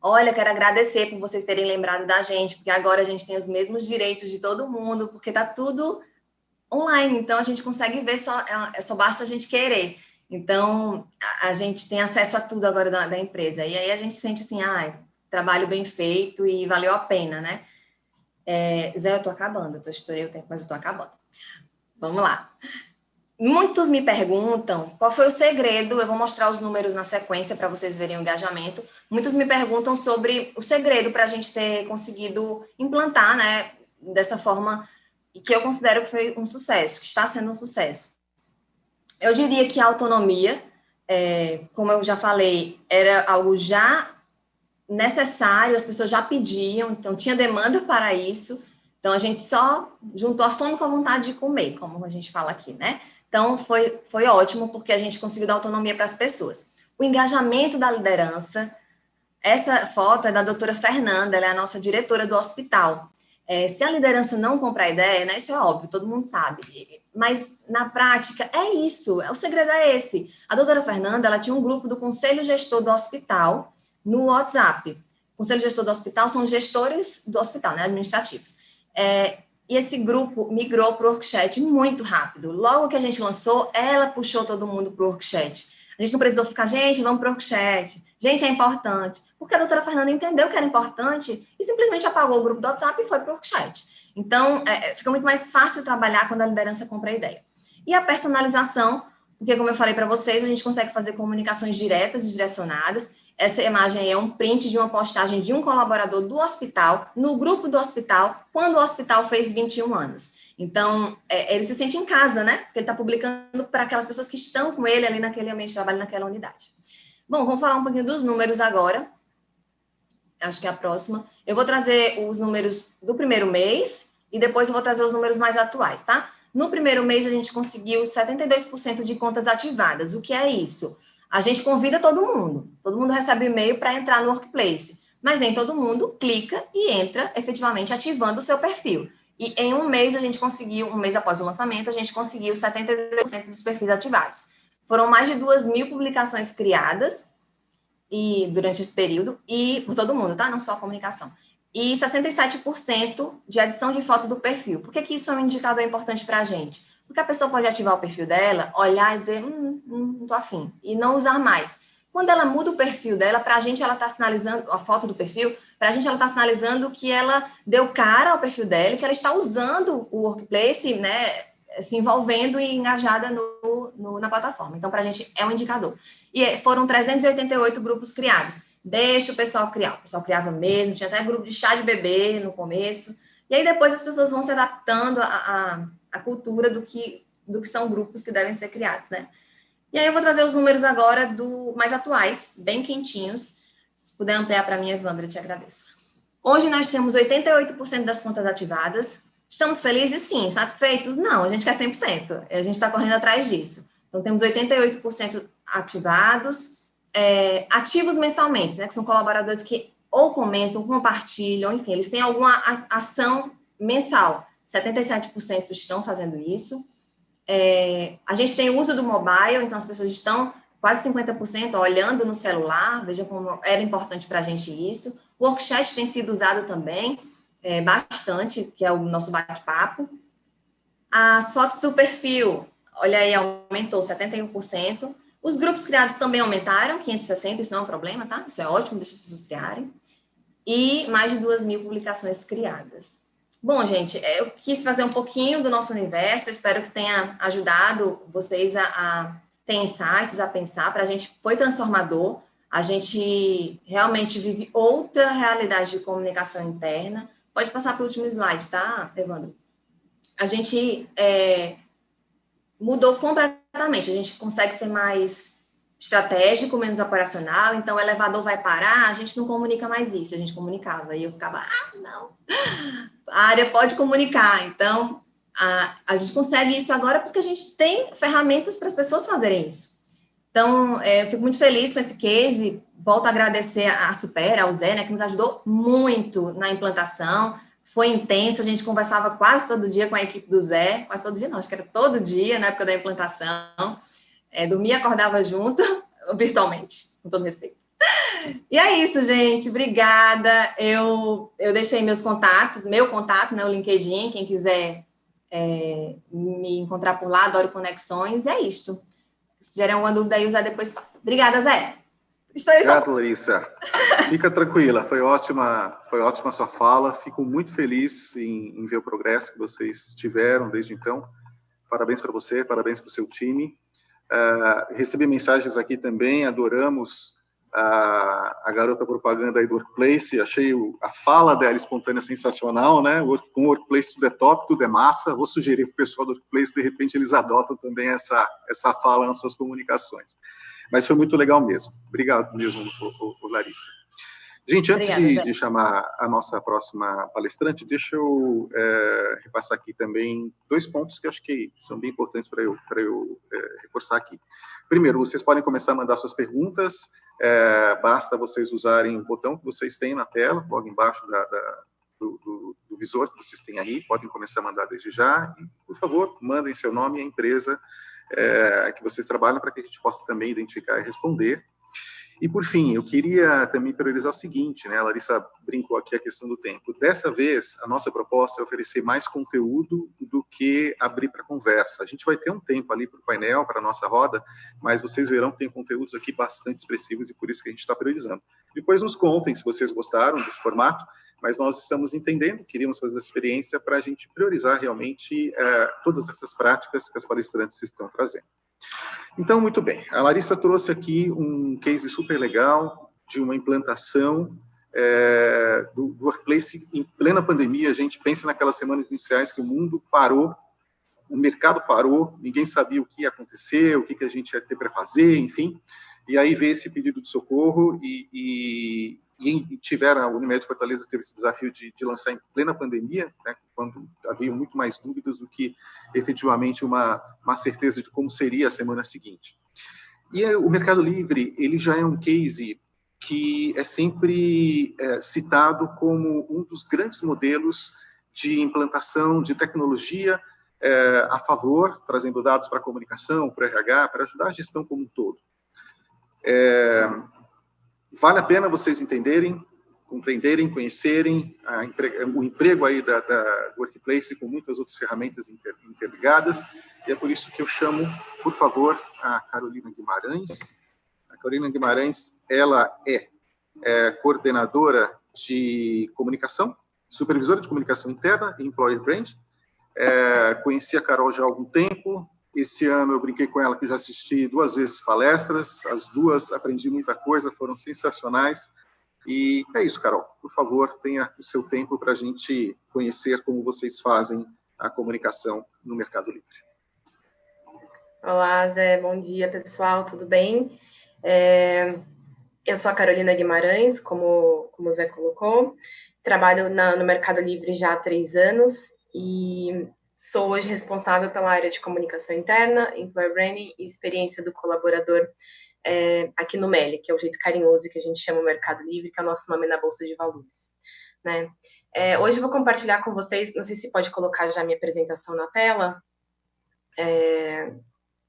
Olha, quero agradecer por vocês terem lembrado da gente, porque agora a gente tem os mesmos direitos de todo mundo, porque tá tudo online, então a gente consegue ver, só basta a gente querer. Então, a gente tem acesso a tudo agora da empresa. E aí a gente sente assim, trabalho bem feito e valeu a pena, né? Zé, eu tô acabando, eu estourei o tempo, mas eu tô acabando. Vamos lá. Muitos me perguntam qual foi o segredo, eu vou mostrar os números na sequência para vocês verem o engajamento. Muitos me perguntam sobre o segredo para a gente ter conseguido implantar, né, dessa forma, e que eu considero que foi um sucesso, que está sendo um sucesso. Eu diria que a autonomia, como eu já falei, era algo já necessário, as pessoas já pediam, então tinha demanda para isso, então a gente só juntou a fome com a vontade de comer, como a gente fala aqui, né? Então foi ótimo, porque a gente conseguiu dar autonomia para as pessoas. O engajamento da liderança, essa foto é da doutora Fernanda, ela é a nossa diretora do hospital. Se a liderança não comprar a ideia, né, isso é óbvio, todo mundo sabe, mas na prática é isso, o segredo é esse. A doutora Fernanda, ela tinha um grupo do Conselho Gestor do Hospital no WhatsApp. O Conselho Gestor do Hospital são gestores do hospital, né, administrativos. E esse grupo migrou para o Workchat muito rápido. Logo que a gente lançou, ela puxou todo mundo para o Workchat. A gente não precisou ficar, gente, vamos para o Workchat. Gente, é importante. Porque a doutora Fernanda entendeu que era importante e simplesmente apagou o grupo do WhatsApp e foi para o Workchat. Então, fica muito mais fácil trabalhar quando a liderança compra a ideia. E a personalização, porque, como eu falei para vocês, a gente consegue fazer comunicações diretas e direcionadas. Essa imagem é um print de uma postagem de um colaborador do hospital, no grupo do hospital, quando o hospital fez 21 anos. Então, ele se sente em casa, né? Porque ele está publicando para aquelas pessoas que estão com ele ali naquele ambiente de trabalho, naquela unidade. Bom, vamos falar um pouquinho dos números agora. Acho que é a próxima. Eu vou trazer os números do primeiro mês e depois eu vou trazer os números mais atuais, tá? No primeiro mês, a gente conseguiu 72% de contas ativadas. O que é isso? A gente convida todo mundo recebe e-mail para entrar no Workplace, mas nem todo mundo clica e entra efetivamente ativando o seu perfil. E em um mês, a gente conseguiu, um mês após o lançamento, a gente conseguiu 72% dos perfis ativados. Foram mais de 2.000 publicações criadas durante esse período, e por todo mundo, tá? Não só a comunicação. E 67% de adição de foto do perfil. Por que isso é um indicador importante para a gente? Porque a pessoa pode ativar o perfil dela, olhar e dizer, não tô afim, e não usar mais. Quando ela muda o perfil dela, para a gente ela está sinalizando, a foto do perfil, para a gente ela está sinalizando que ela deu cara ao perfil dela, que ela está usando o Workplace, né, se envolvendo e engajada na plataforma. Então, para a gente é um indicador. E foram 388 grupos criados. Deixa o pessoal criar. O pessoal criava mesmo, tinha até grupo de chá de bebê no começo. E aí depois as pessoas vão se adaptando à cultura do que são grupos que devem ser criados, né? E aí eu vou trazer os números agora mais atuais, bem quentinhos. Se puder ampliar para mim, Evandro, eu te agradeço. Hoje nós temos 88% das contas ativadas. Estamos felizes? Sim. Satisfeitos? Não, a gente quer 100%. A gente está correndo atrás disso. Então, temos 88% ativados, ativos mensalmente, né, que são colaboradores que ou comentam, compartilham, enfim, eles têm alguma ação mensal. 77% estão fazendo isso. A gente tem o uso do mobile, então as pessoas estão quase 50% olhando no celular, veja como era importante para a gente isso. O Workchat tem sido usado também, bastante, que é o nosso bate-papo. As fotos do perfil, olha aí, aumentou 71%. Os grupos criados também aumentaram, 560, isso não é um problema, tá? Isso é ótimo, deixa as pessoas criarem. E mais de 2.000 publicações criadas. Bom, gente, eu quis trazer um pouquinho do nosso universo, eu espero que tenha ajudado vocês a ter insights, a pensar. Para a gente foi transformador, a gente realmente vive outra realidade de comunicação interna. Pode passar para o último slide, tá, Evandro? A gente mudou completamente, a gente consegue ser mais estratégico, menos operacional, então o elevador vai parar, a gente não comunica mais isso, a gente comunicava, e eu ficava, não, a área pode comunicar, então a gente consegue isso agora porque a gente tem ferramentas para as pessoas fazerem isso. Então, eu fico muito feliz com esse case, volto a agradecer a Supera, ao Zé, né, que nos ajudou muito na implantação. Foi intenso, a gente conversava quase todo dia com a equipe do Zé, quase todo dia não, acho que era todo dia na época da implantação, dormia e acordava junto, virtualmente, com todo respeito. E é isso, gente, obrigada, eu deixei meus contatos, meu contato, né, o LinkedIn, quem quiser me encontrar por lá, adoro conexões, e é isto. Se tiver alguma dúvida aí, o Zé depois faça. Obrigada, Zé. Obrigado, Larissa. Fica tranquila, foi ótima a sua fala. Fico muito feliz em ver o progresso que vocês tiveram desde então. Parabéns para você, parabéns para o seu time. Recebi mensagens aqui também, adoramos a garota propaganda aí do Workplace, achei a fala dela espontânea sensacional, né? Com o Workplace tudo é top, tudo é massa. Vou sugerir para o pessoal do Workplace, de repente eles adotam também essa fala nas suas comunicações. Mas foi muito legal mesmo. Obrigado mesmo, Larissa. Gente, antes de chamar a nossa próxima palestrante, deixa eu repassar aqui também 2 pontos que acho que são bem importantes para eu reforçar aqui. Primeiro, vocês podem começar a mandar suas perguntas, basta vocês usarem o botão que vocês têm na tela, logo embaixo do visor que vocês têm aí, podem começar a mandar desde já, e, por favor, mandem seu nome e a empresa que vocês trabalham para que a gente possa também identificar e responder. E, por fim, eu queria também priorizar o seguinte, né? A Larissa brincou aqui a questão do tempo. Dessa vez, a nossa proposta é oferecer mais conteúdo do que abrir para conversa. A gente vai ter um tempo ali para o painel, para a nossa roda, mas vocês verão que tem conteúdos aqui bastante expressivos e por isso que a gente está priorizando. Depois nos contem se vocês gostaram desse formato, mas nós estamos entendendo, queríamos fazer a experiência para a gente priorizar realmente todas essas práticas que as palestrantes estão trazendo. Então, muito bem. A Larissa trouxe aqui um case super legal de uma implantação do workplace em plena pandemia. A gente pensa naquelas semanas iniciais que o mundo parou, o mercado parou, ninguém sabia o que ia acontecer, o que a gente ia ter para fazer, enfim. E aí veio esse pedido de socorro e a Unimed Fortaleza teve esse desafio de lançar em plena pandemia, né, quando havia muito mais dúvidas do que efetivamente uma certeza de como seria a semana seguinte. E o Mercado Livre, ele já é um case que é sempre citado como um dos grandes modelos de implantação de tecnologia a favor, trazendo dados para a comunicação, para o RH, para ajudar a gestão como um todo. Vale a pena vocês entenderem, compreenderem, conhecerem o emprego aí da Workplace com muitas outras ferramentas interligadas, e é por isso que eu chamo, por favor, a Carolina Guimarães. A Carolina Guimarães, ela é coordenadora de comunicação, supervisora de comunicação interna e Employer Brand. Conheci a Carol já há algum tempo. Esse ano eu brinquei com ela que já assisti 2 vezes palestras, as 2 aprendi muita coisa, foram sensacionais. E é isso, Carol. Por favor, tenha o seu tempo para a gente conhecer como vocês fazem a comunicação no Mercado Livre. Olá, Zé. Bom dia, pessoal. Tudo bem? Eu sou a Carolina Guimarães, como o Zé colocou. Trabalho no Mercado Livre já há 3 anos e sou hoje responsável pela área de comunicação interna, employer branding e experiência do colaborador aqui no MELI, que é o jeito carinhoso que a gente chama o Mercado Livre, que é o nosso nome na Bolsa de Valores, né? Hoje eu vou compartilhar com vocês, não sei se pode colocar já a minha apresentação na tela.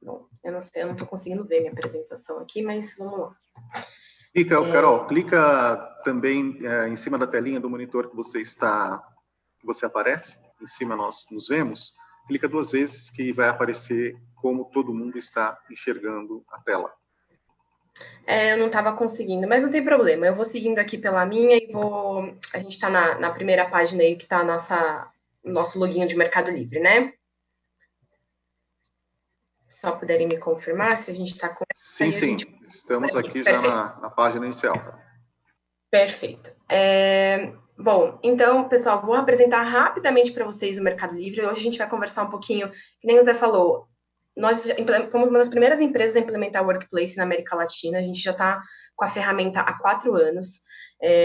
Bom, eu não sei, eu não estou conseguindo ver minha apresentação aqui, mas vamos lá. Carol, clica também em cima da telinha do monitor que você aparece. Em cima nós nos vemos, clica 2 vezes que vai aparecer como todo mundo está enxergando a tela. Eu não estava conseguindo, mas não tem problema. Eu vou seguindo aqui pela minha e a gente está na primeira página aí que está o nosso login de Mercado Livre, né? Só puderem me confirmar se a gente está com... Sim. Estamos aqui já na página inicial. Perfeito. Bom, então, pessoal, vou apresentar rapidamente para vocês o Mercado Livre. Hoje a gente vai conversar um pouquinho, que nem o Zé falou, nós fomos uma das primeiras empresas a implementar o Workplace na América Latina. A gente já está com a ferramenta há 4 anos,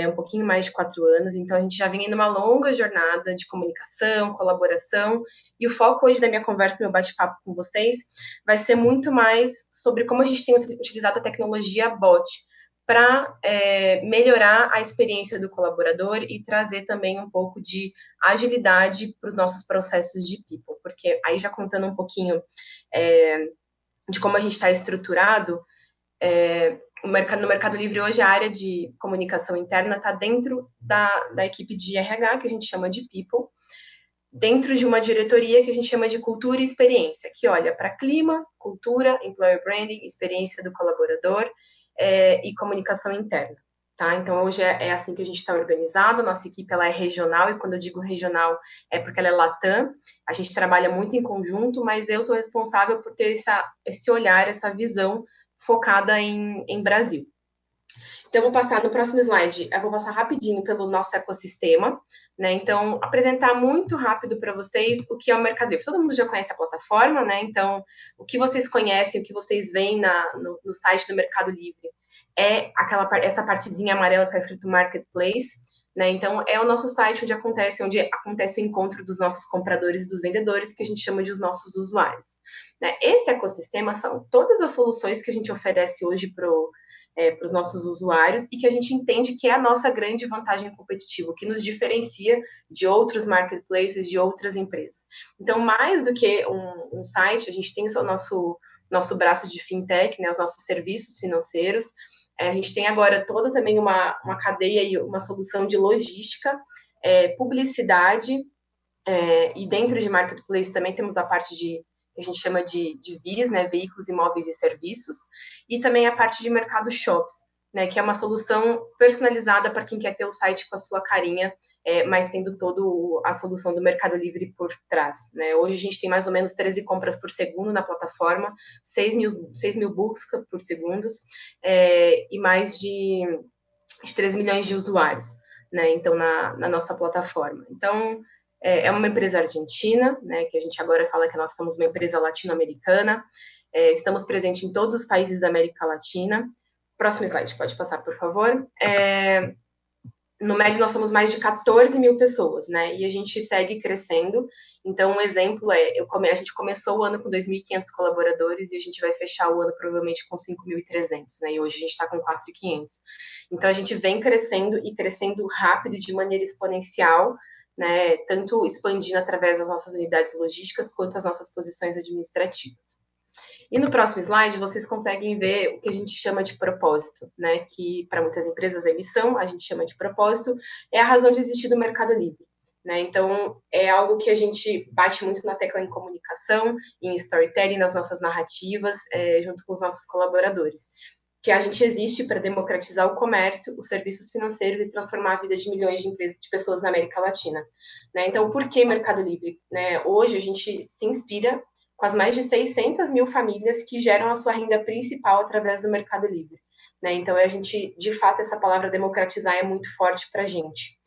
um pouquinho mais de 4 anos, então a gente já vem numa longa jornada de comunicação, colaboração, e o foco hoje da minha conversa, meu bate-papo com vocês, vai ser muito mais sobre como a gente tem utilizado a tecnologia bot para melhorar a experiência do colaborador e trazer também um pouco de agilidade para os nossos processos de people, porque aí já contando um pouquinho de como a gente está estruturado, no Mercado Livre hoje a área de comunicação interna está dentro da equipe de RH, que a gente chama de people, dentro de uma diretoria que a gente chama de cultura e experiência, que olha para clima, cultura, employer branding, experiência do colaborador, e comunicação interna, tá? Então, hoje é assim que a gente está organizado, nossa equipe ela é regional, e quando eu digo regional é porque ela é Latam, a gente trabalha muito em conjunto, mas eu sou responsável por ter esse olhar, essa visão focada em Brasil. Então, eu vou passar no próximo slide, eu vou passar rapidinho pelo nosso ecossistema, né? Então, apresentar muito rápido para vocês o que é o Mercado Livre. Todo mundo já conhece a plataforma, né? Então, o que vocês conhecem, o que vocês veem no site do Mercado Livre é essa partezinha amarela que está escrito Marketplace, né? Então, é o nosso site onde acontece o encontro dos nossos compradores e dos vendedores, que a gente chama de os nossos usuários, né? Esse ecossistema são todas as soluções que a gente oferece hoje para os nossos usuários e que a gente entende que é a nossa grande vantagem competitiva, que nos diferencia de outros marketplaces, de outras empresas. Então, mais do que um site, a gente tem o nosso braço de fintech, né, os nossos serviços financeiros. A gente tem agora toda também uma cadeia e uma solução de logística, publicidade, e dentro de marketplace também temos a parte que a gente chama de VIS, né, veículos, imóveis e serviços, e também a parte de mercado shops, né, que é uma solução personalizada para quem quer ter o site com a sua carinha, mas tendo toda a solução do Mercado Livre por trás, né? Hoje a gente tem mais ou menos 13 compras por segundo na plataforma, 6 mil buscas por segundo, e mais de de 3 milhões de usuários, né? Então, na nossa plataforma. Então, é uma empresa argentina, né? Que a gente agora fala que nós somos uma empresa latino-americana. Estamos presentes em todos os países da América Latina. Próximo slide, pode passar, por favor. No médio, nós somos mais de 14 mil pessoas, né? E a gente segue crescendo. Então, um exemplo a gente começou o ano com 2.500 colaboradores e a gente vai fechar o ano provavelmente com 5.300, né? E hoje a gente está com 4.500. Então, a gente vem crescendo e crescendo rápido de maneira exponencial, né? Tanto expandindo através das nossas unidades logísticas quanto as nossas posições administrativas. E no próximo slide, vocês conseguem ver o que a gente chama de propósito, né? Que para muitas empresas é missão, a gente chama de propósito, é a razão de existir do Mercado Livre, né? Então, é algo que a gente bate muito na tecla em comunicação, em storytelling, nas nossas narrativas, junto com os nossos colaboradores. Que a gente existe para democratizar o comércio, os serviços financeiros e transformar a vida de milhões de pessoas na América Latina, né? Então, por que Mercado Livre? Né? Hoje, a gente se inspira com as mais de 600 mil famílias que geram a sua renda principal através do Mercado Livre, né? Então, a gente, de fato, essa palavra democratizar é muito forte para a gente.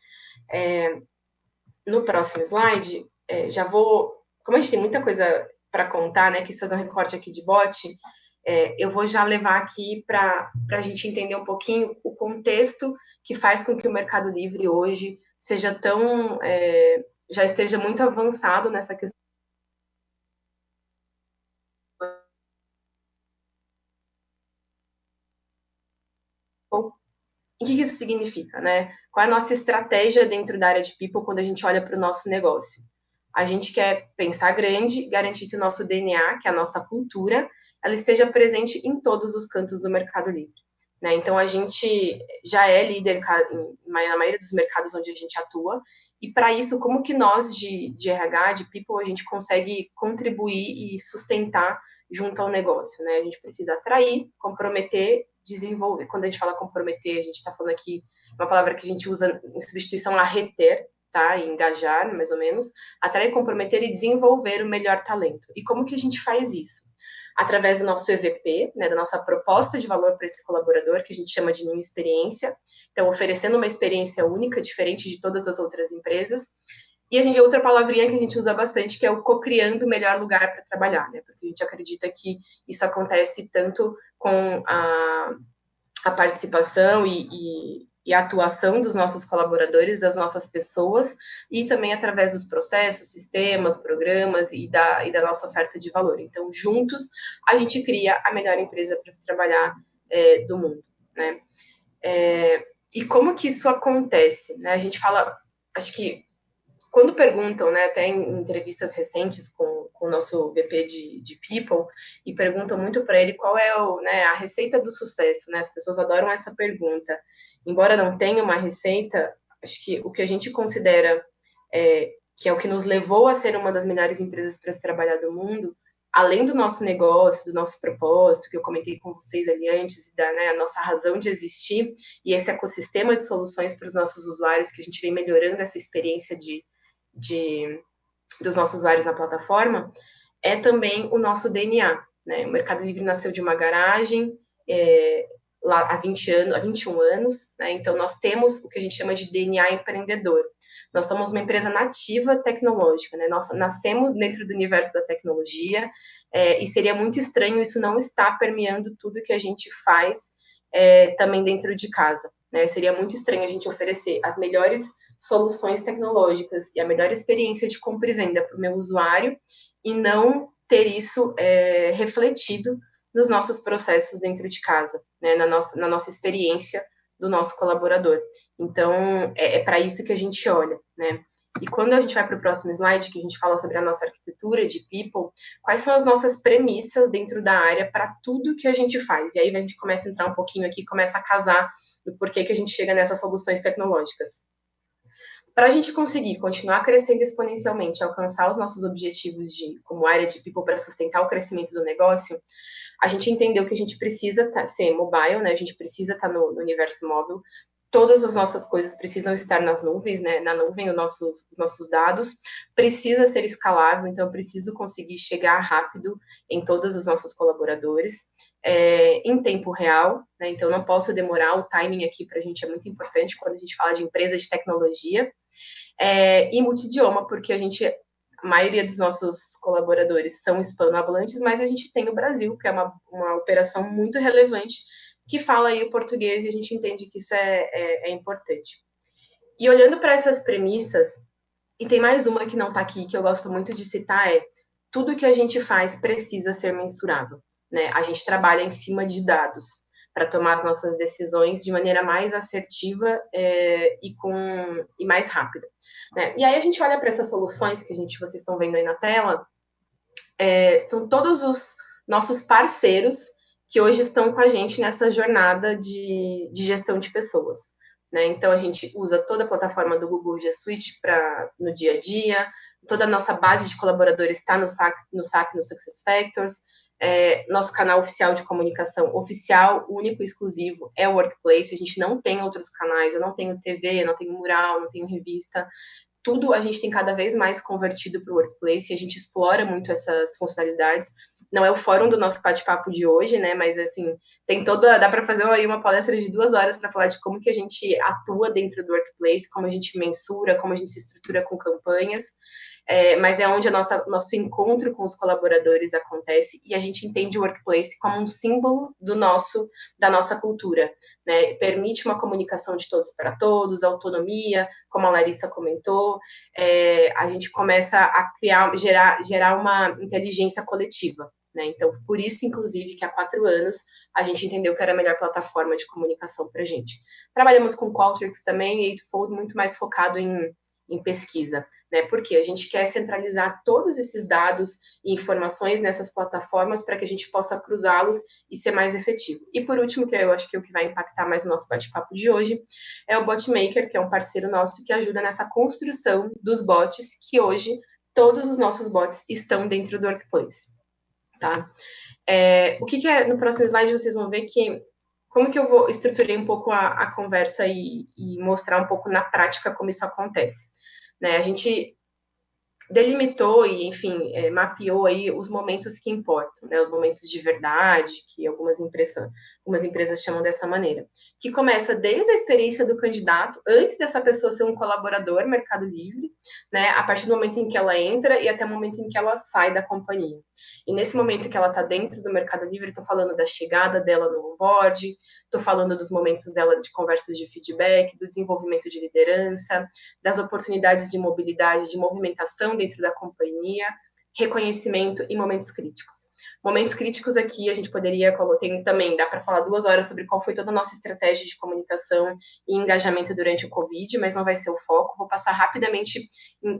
No próximo slide, como a gente tem muita coisa para contar, né? Quis fazer um recorte aqui de bot, eu vou já levar aqui para a gente entender um pouquinho o contexto que faz com que o Mercado Livre hoje seja já esteja muito avançado nessa questão. O que isso significa, né? Qual é a nossa estratégia dentro da área de People quando a gente olha para o nosso negócio? A gente quer pensar grande, garantir que o nosso DNA, que é a nossa cultura, ela esteja presente em todos os cantos do Mercado Livre, né? Então, a gente já é líder na maioria dos mercados onde a gente atua, e para isso, como que nós de RH, de People, a gente consegue contribuir e sustentar junto ao negócio, né? A gente precisa atrair, comprometer, desenvolver. Quando a gente fala comprometer, a gente está falando aqui uma palavra que a gente usa em substituição a reter, tá? E engajar, mais ou menos. Atrair, comprometer e desenvolver o melhor talento. E como que a gente faz isso? Através do nosso EVP, né, da nossa proposta de valor para esse colaborador, que a gente chama de minha experiência. Então, oferecendo uma experiência única, diferente de todas as outras empresas. E outra palavrinha que a gente usa bastante, que é o co-criando o melhor lugar para trabalhar, né? Porque a gente acredita que isso acontece tanto com a participação e a atuação dos nossos colaboradores, das nossas pessoas, e também através dos processos, sistemas, programas e da nossa oferta de valor. Então, juntos, a gente cria a melhor empresa para se trabalhar do mundo, né? E como que isso acontece, né? A gente fala, acho que quando perguntam, né, até em entrevistas recentes com o nosso VP de People, e perguntam muito para ele qual é a receita do sucesso, né? As pessoas adoram essa pergunta. Embora não tenha uma receita, acho que o que a gente considera que é o que nos levou a ser uma das melhores empresas para se trabalhar do mundo, além do nosso negócio, do nosso propósito, que eu comentei com vocês ali antes, e a nossa razão de existir, e esse ecossistema de soluções para os nossos usuários, que a gente vem melhorando essa experiência dos nossos usuários na plataforma, é também o nosso DNA, né? O Mercado Livre nasceu de uma garagem lá há 21 anos, né? Então nós temos o que a gente chama de DNA empreendedor. Nós somos uma empresa nativa tecnológica, né? Nós nascemos dentro do universo da tecnologia, e seria muito estranho isso não estar permeando tudo que a gente faz também dentro de casa, né? Seria muito estranho a gente oferecer as melhores soluções tecnológicas e a melhor experiência de compra e venda para o meu usuário e não ter isso refletido nos nossos processos dentro de casa, né, na nossa experiência do nosso colaborador. Então, é para isso que a gente olha, né? E quando a gente vai para o próximo slide, que a gente fala sobre a nossa arquitetura de People, quais são as nossas premissas dentro da área para tudo que a gente faz? E aí a gente começa a entrar um pouquinho aqui, começa a casar do porquê que a gente chega nessas soluções tecnológicas. Para a gente conseguir continuar crescendo exponencialmente, alcançar os nossos objetivos como área de People para sustentar o crescimento do negócio, a gente entendeu que a gente precisa ser mobile, né? A gente precisa estar no universo móvel. Todas as nossas coisas precisam estar nas nuvens, né? Na nuvem, os nossos dados. Precisa ser escalável, então eu preciso conseguir chegar rápido em todos os nossos colaboradores. em tempo real, né? Então não posso demorar, o timing aqui para a gente é muito importante quando a gente fala de empresa de tecnologia, e multidioma, porque a maioria dos nossos colaboradores são hispanohablantes, mas a gente tem o Brasil, que é uma operação muito relevante, que fala aí o português, e a gente entende que isso é importante. E olhando para essas premissas, e tem mais uma que não está aqui, que eu gosto muito de citar, tudo que a gente faz precisa ser mensurável, né? A gente trabalha em cima de dados para tomar as nossas decisões de maneira mais assertiva e mais rápida, né? E aí a gente olha para essas soluções que vocês estão vendo aí na tela, são todos os nossos parceiros que hoje estão com a gente nessa jornada de gestão de pessoas, né? Então, a gente usa toda a plataforma do Google G Suite no dia a dia, toda a nossa base de colaboradores está no SAC, no SuccessFactors, nosso canal oficial de comunicação, oficial, único e exclusivo, é o Workplace. A gente não tem outros canais, eu não tenho TV, eu não tenho mural, não tenho revista, tudo a gente tem cada vez mais convertido para o Workplace, e a gente explora muito essas funcionalidades. Não é o fórum do nosso bate-papo de hoje, né? Mas, assim, dá para fazer aí uma palestra de 2 horas para falar de como que a gente atua dentro do Workplace, como a gente mensura, como a gente se estrutura com campanhas. Mas é onde nosso encontro com os colaboradores acontece, e a gente entende o Workplace como um símbolo da nossa cultura, né? Permite uma comunicação de todos para todos, autonomia, como a Larissa comentou, a gente começa a gerar uma inteligência coletiva, né? Então, por isso, inclusive, que há 4 anos a gente entendeu que era a melhor plataforma de comunicação para a gente. Trabalhamos com Qualtrics também, e Eightfold muito mais focado em pesquisa, né? Porque a gente quer centralizar todos esses dados e informações nessas plataformas para que a gente possa cruzá-los e ser mais efetivo. E por último, que eu acho que é o que vai impactar mais o nosso bate-papo de hoje, é o Botmaker, que é um parceiro nosso que ajuda nessa construção dos bots, que hoje todos os nossos bots estão dentro do Workplace, tá? O que é, no próximo slide vocês vão ver como que eu estruturei um pouco a conversa e mostrar um pouco na prática como isso acontece, né? A gente delimitou e, enfim, mapeou aí os momentos que importam, né? Os momentos de verdade, que algumas empresas chamam dessa maneira, que começa desde a experiência do candidato, antes dessa pessoa ser um colaborador Mercado Livre, né? A partir do momento em que ela entra e até o momento em que ela sai da companhia. E nesse momento que ela está dentro do Mercado Livre, estou falando da chegada dela no onboard, estou falando dos momentos dela de conversas de feedback, do desenvolvimento de liderança, das oportunidades de mobilidade, de movimentação dentro da companhia, reconhecimento e momentos críticos. Momentos críticos aqui a gente poderia colocar também, dá para falar 2 horas sobre qual foi toda a nossa estratégia de comunicação e engajamento durante o Covid, mas não vai ser o foco. Vou passar rapidamente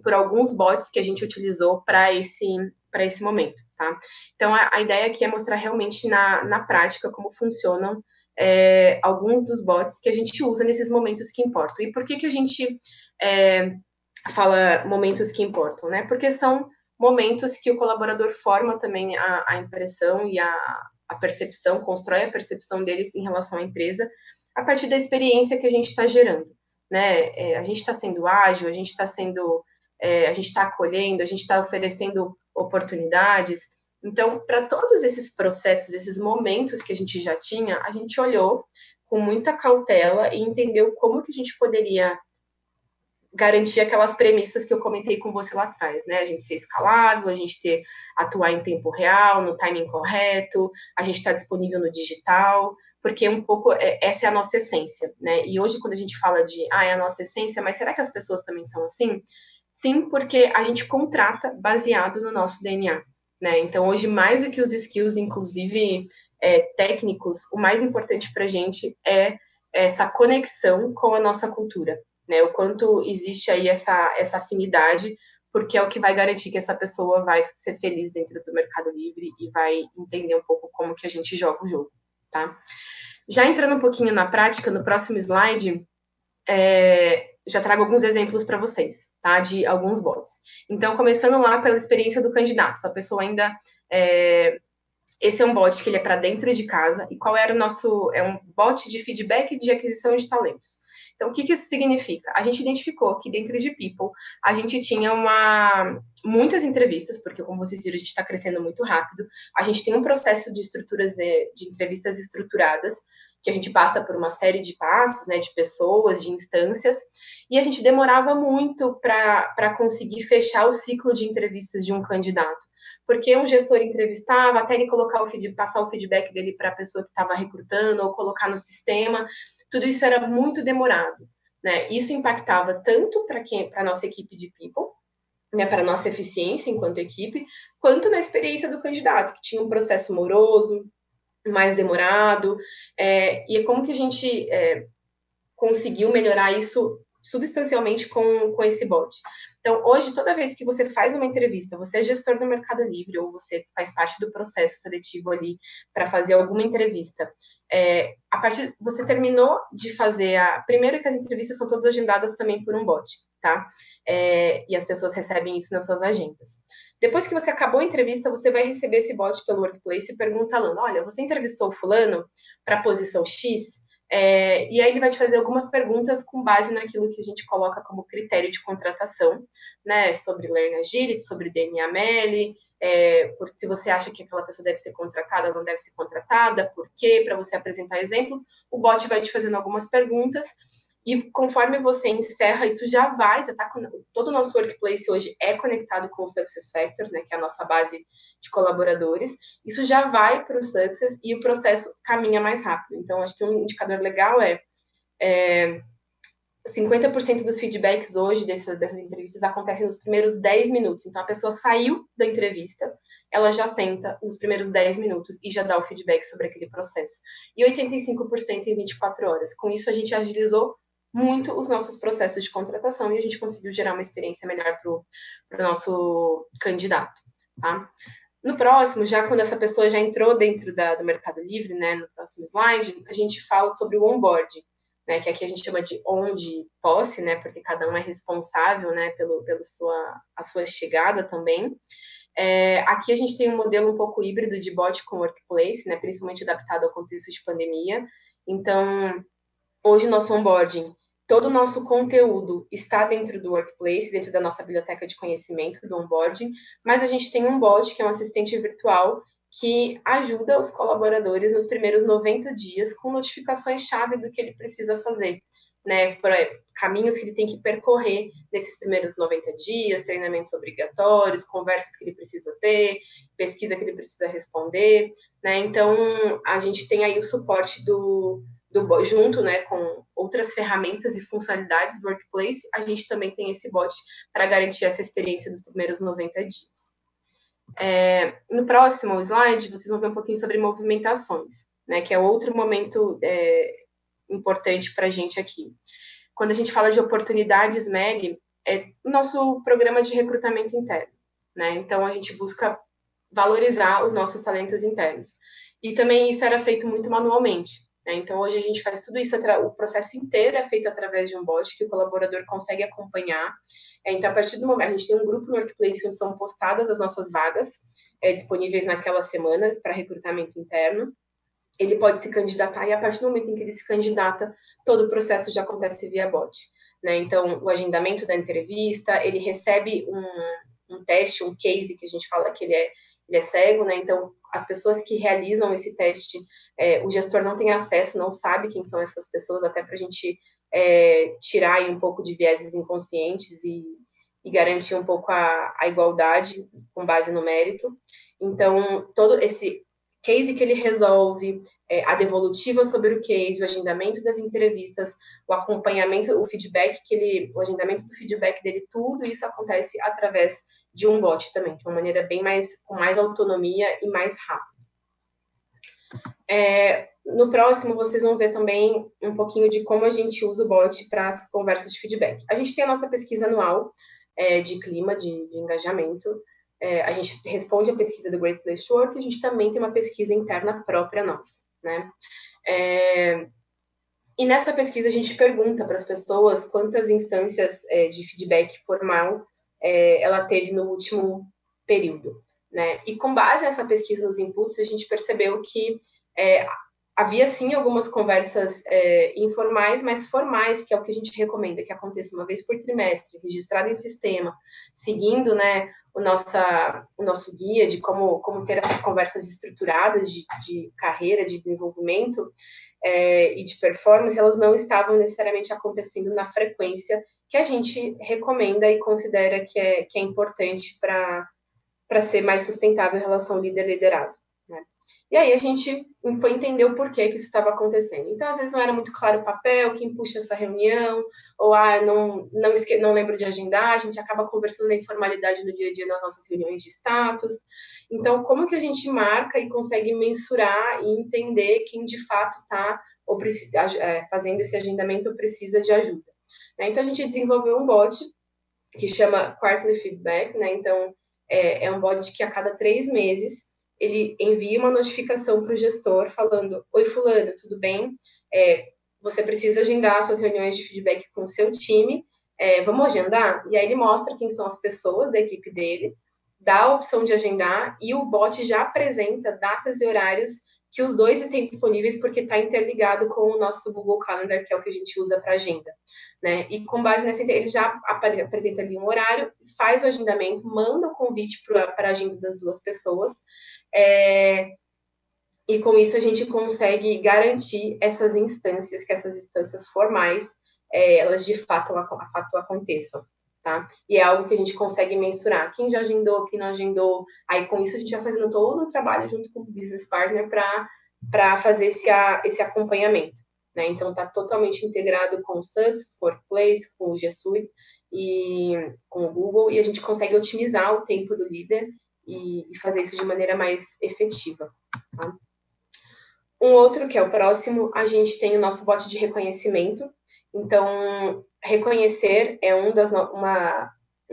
por alguns bots que a gente utilizou para esse momento, tá? Então, a ideia aqui é mostrar realmente na prática como funcionam alguns dos bots que a gente usa nesses momentos que importam. E por que a gente fala momentos que importam, né? Porque são momentos que o colaborador forma também a impressão e a percepção, constrói a percepção deles em relação à empresa, a partir da experiência que a gente está gerando, né? A gente está sendo ágil, a gente está acolhendo, a gente está oferecendo oportunidades. Então, para todos esses processos, esses momentos que a gente já tinha, a gente olhou com muita cautela e entendeu como que a gente poderia garantir aquelas premissas que eu comentei com você lá atrás, né? A gente ser escalável, a gente atuar em tempo real, no timing correto, a gente estar disponível no digital, porque um pouco essa é a nossa essência, né? E hoje, quando a gente fala é a nossa essência, mas será que as pessoas também são assim? Sim, porque a gente contrata baseado no nosso DNA, né? Então, hoje, mais do que os skills, inclusive técnicos, o mais importante para a gente é essa conexão com a nossa cultura, né? O quanto existe aí essa afinidade, porque é o que vai garantir que essa pessoa vai ser feliz dentro do Mercado Livre e vai entender um pouco como que a gente joga o jogo, tá? Já entrando um pouquinho na prática, no próximo slide, já trago alguns exemplos para vocês, tá? De alguns bots. Então, começando lá pela experiência do candidato. Se a pessoa ainda... esse é um bot que ele é para dentro de casa. E qual era o nosso... É um bot de feedback de aquisição de talentos. Então, o que isso significa? A gente identificou que dentro de People, a gente tinha muitas entrevistas, porque, como vocês viram, a gente está crescendo muito rápido. A gente tem um processo de estruturas de entrevistas estruturadas, que a gente passa por uma série de passos, né, de pessoas, de instâncias, e a gente demorava muito para conseguir fechar o ciclo de entrevistas de um candidato. Porque um gestor entrevistava, até ele passar o feedback dele para a pessoa que estava recrutando, ou colocar no sistema, tudo isso era muito demorado, né? Isso impactava tanto para a nossa equipe de people, né, para a nossa eficiência enquanto equipe, quanto na experiência do candidato, que tinha um processo moroso, mais demorado, e como que a gente conseguiu melhorar isso substancialmente com esse bot. Então, hoje, toda vez que você faz uma entrevista, você é gestor do Mercado Livre ou você faz parte do processo seletivo ali para fazer alguma entrevista, você terminou de fazer primeiro que as entrevistas são todas agendadas também por um bot, tá? E as pessoas recebem isso nas suas agendas. Depois que você acabou a entrevista, você vai receber esse bot pelo Workplace perguntando, olha, você entrevistou o fulano para a posição X? E aí ele vai te fazer algumas perguntas com base naquilo que a gente coloca como critério de contratação, né, sobre Learn Agility, sobre DNA-MELI, se você acha que aquela pessoa deve ser contratada ou não deve ser contratada, por quê, para você apresentar exemplos, o bot vai te fazendo algumas perguntas, e conforme você encerra, isso já vai, todo o nosso Workplace hoje é conectado com o SuccessFactors, né, que é a nossa base de colaboradores, isso já vai para o Success e o processo caminha mais rápido. Então, acho que um indicador legal 50% dos feedbacks hoje dessas entrevistas acontecem nos primeiros 10 minutos. Então, a pessoa saiu da entrevista, ela já senta nos primeiros 10 minutos e já dá o feedback sobre aquele processo. E 85% em 24 horas. Com isso, a gente agilizou muito os nossos processos de contratação e a gente conseguiu gerar uma experiência melhor para o nosso candidato, tá? No próximo, já quando essa pessoa já entrou dentro do Mercado Livre, né, no próximo slide, a gente fala sobre o onboarding, né, que aqui a gente chama de on de posse, né, porque cada um é responsável, né, a sua chegada também. Aqui a gente tem um modelo um pouco híbrido de bot com workplace, né, principalmente adaptado ao contexto de pandemia. Então, hoje o nosso onboarding, todo o nosso conteúdo está dentro do Workplace, dentro da nossa biblioteca de conhecimento do onboarding, mas a gente tem um bot, que é um assistente virtual, que ajuda os colaboradores nos primeiros 90 dias com notificações-chave do que ele precisa fazer, né? Caminhos que ele tem que percorrer nesses primeiros 90 dias, treinamentos obrigatórios, conversas que ele precisa ter, pesquisa que ele precisa responder, né? Então, a gente tem aí o suporte junto, né, com outras ferramentas e funcionalidades do Workplace, a gente também tem esse bot para garantir essa experiência dos primeiros 90 dias. No próximo slide, vocês vão ver um pouquinho sobre movimentações, né, que é outro momento importante para a gente aqui. Quando a gente fala de oportunidades MELI, é o nosso programa de recrutamento interno, né? Então, a gente busca valorizar os nossos talentos internos. E também isso era feito muito manualmente. Então, hoje a gente faz tudo isso, o processo inteiro é feito através de um bot que o colaborador consegue acompanhar. Então, a partir do momento, a gente tem um grupo no Workplace onde são postadas as nossas vagas disponíveis naquela semana para recrutamento interno. Ele pode se candidatar e, a partir do momento em que ele se candidata, todo o processo já acontece via bot, né? Então, o agendamento da entrevista, ele recebe um teste, um case, que a gente fala que ele é cego, né? Então, as pessoas que realizam esse teste, o gestor não tem acesso, não sabe quem são essas pessoas, até para a gente tirar aí um pouco de vieses inconscientes e garantir um pouco a igualdade com base no mérito. Então, todo esse case que ele resolve, a devolutiva sobre o case, o agendamento das entrevistas, o acompanhamento, o feedback o agendamento do feedback dele, tudo isso acontece através de um bot também, de uma maneira com mais autonomia e mais rápido. No próximo, vocês vão ver também um pouquinho de como a gente usa o bot para as conversas de feedback. A gente tem a nossa pesquisa anual de clima, de engajamento. A gente responde a pesquisa do Great Place to Work e a gente também tem uma pesquisa interna própria nossa, né? E nessa pesquisa a gente pergunta para as pessoas quantas instâncias de feedback formal ela teve no último período, né? E com base nessa pesquisa nos inputs, a gente percebeu que havia, sim, algumas conversas informais, mas formais, que é o que a gente recomenda, que aconteça uma vez por trimestre, registrado em sistema, seguindo, né, o nosso guia de como ter essas conversas estruturadas de carreira, de desenvolvimento e de performance, elas não estavam necessariamente acontecendo na frequência que a gente recomenda e considera que é importante para ser mais sustentável a relação líder-liderado. Né? E aí a gente foi entender o porquê que isso estava acontecendo. Então, às vezes, não era muito claro o papel, quem puxa essa reunião, ou não lembro de agendar, a gente acaba conversando na informalidade no dia a dia nas nossas reuniões de status. Então, como que a gente marca e consegue mensurar e entender quem de fato está fazendo esse agendamento ou precisa de ajuda? Né? Então, a gente desenvolveu um bot que chama Quarterly Feedback, né? Então, é um bot que a cada 3 meses ele envia uma notificação para o gestor falando: oi, fulano, tudo bem? Você precisa agendar suas reuniões de feedback com o seu time, vamos agendar? E aí ele mostra quem são as pessoas da equipe dele, dá a opção de agendar e o bot já apresenta datas e horários que os dois têm disponíveis porque está interligado com o nosso Google Calendar, que é o que a gente usa para agenda. Né? E com base nessa, ele já apresenta ali um horário, faz o agendamento, manda o convite para a agenda das duas pessoas, e com isso a gente consegue garantir essas instâncias, que essas instâncias formais, elas de fato aconteçam. Tá? E é algo que a gente consegue mensurar. Quem já agendou, quem não agendou. Aí, com isso, a gente vai fazendo todo o trabalho junto com o business partner para fazer esse acompanhamento. Né? Então, está totalmente integrado com o SUDS, Workplace, com o G Suite e com o Google, e a gente consegue otimizar o tempo do líder e fazer isso de maneira mais efetiva. Tá? Um outro, que é o próximo, a gente tem o nosso bot de reconhecimento. Então, reconhecer é um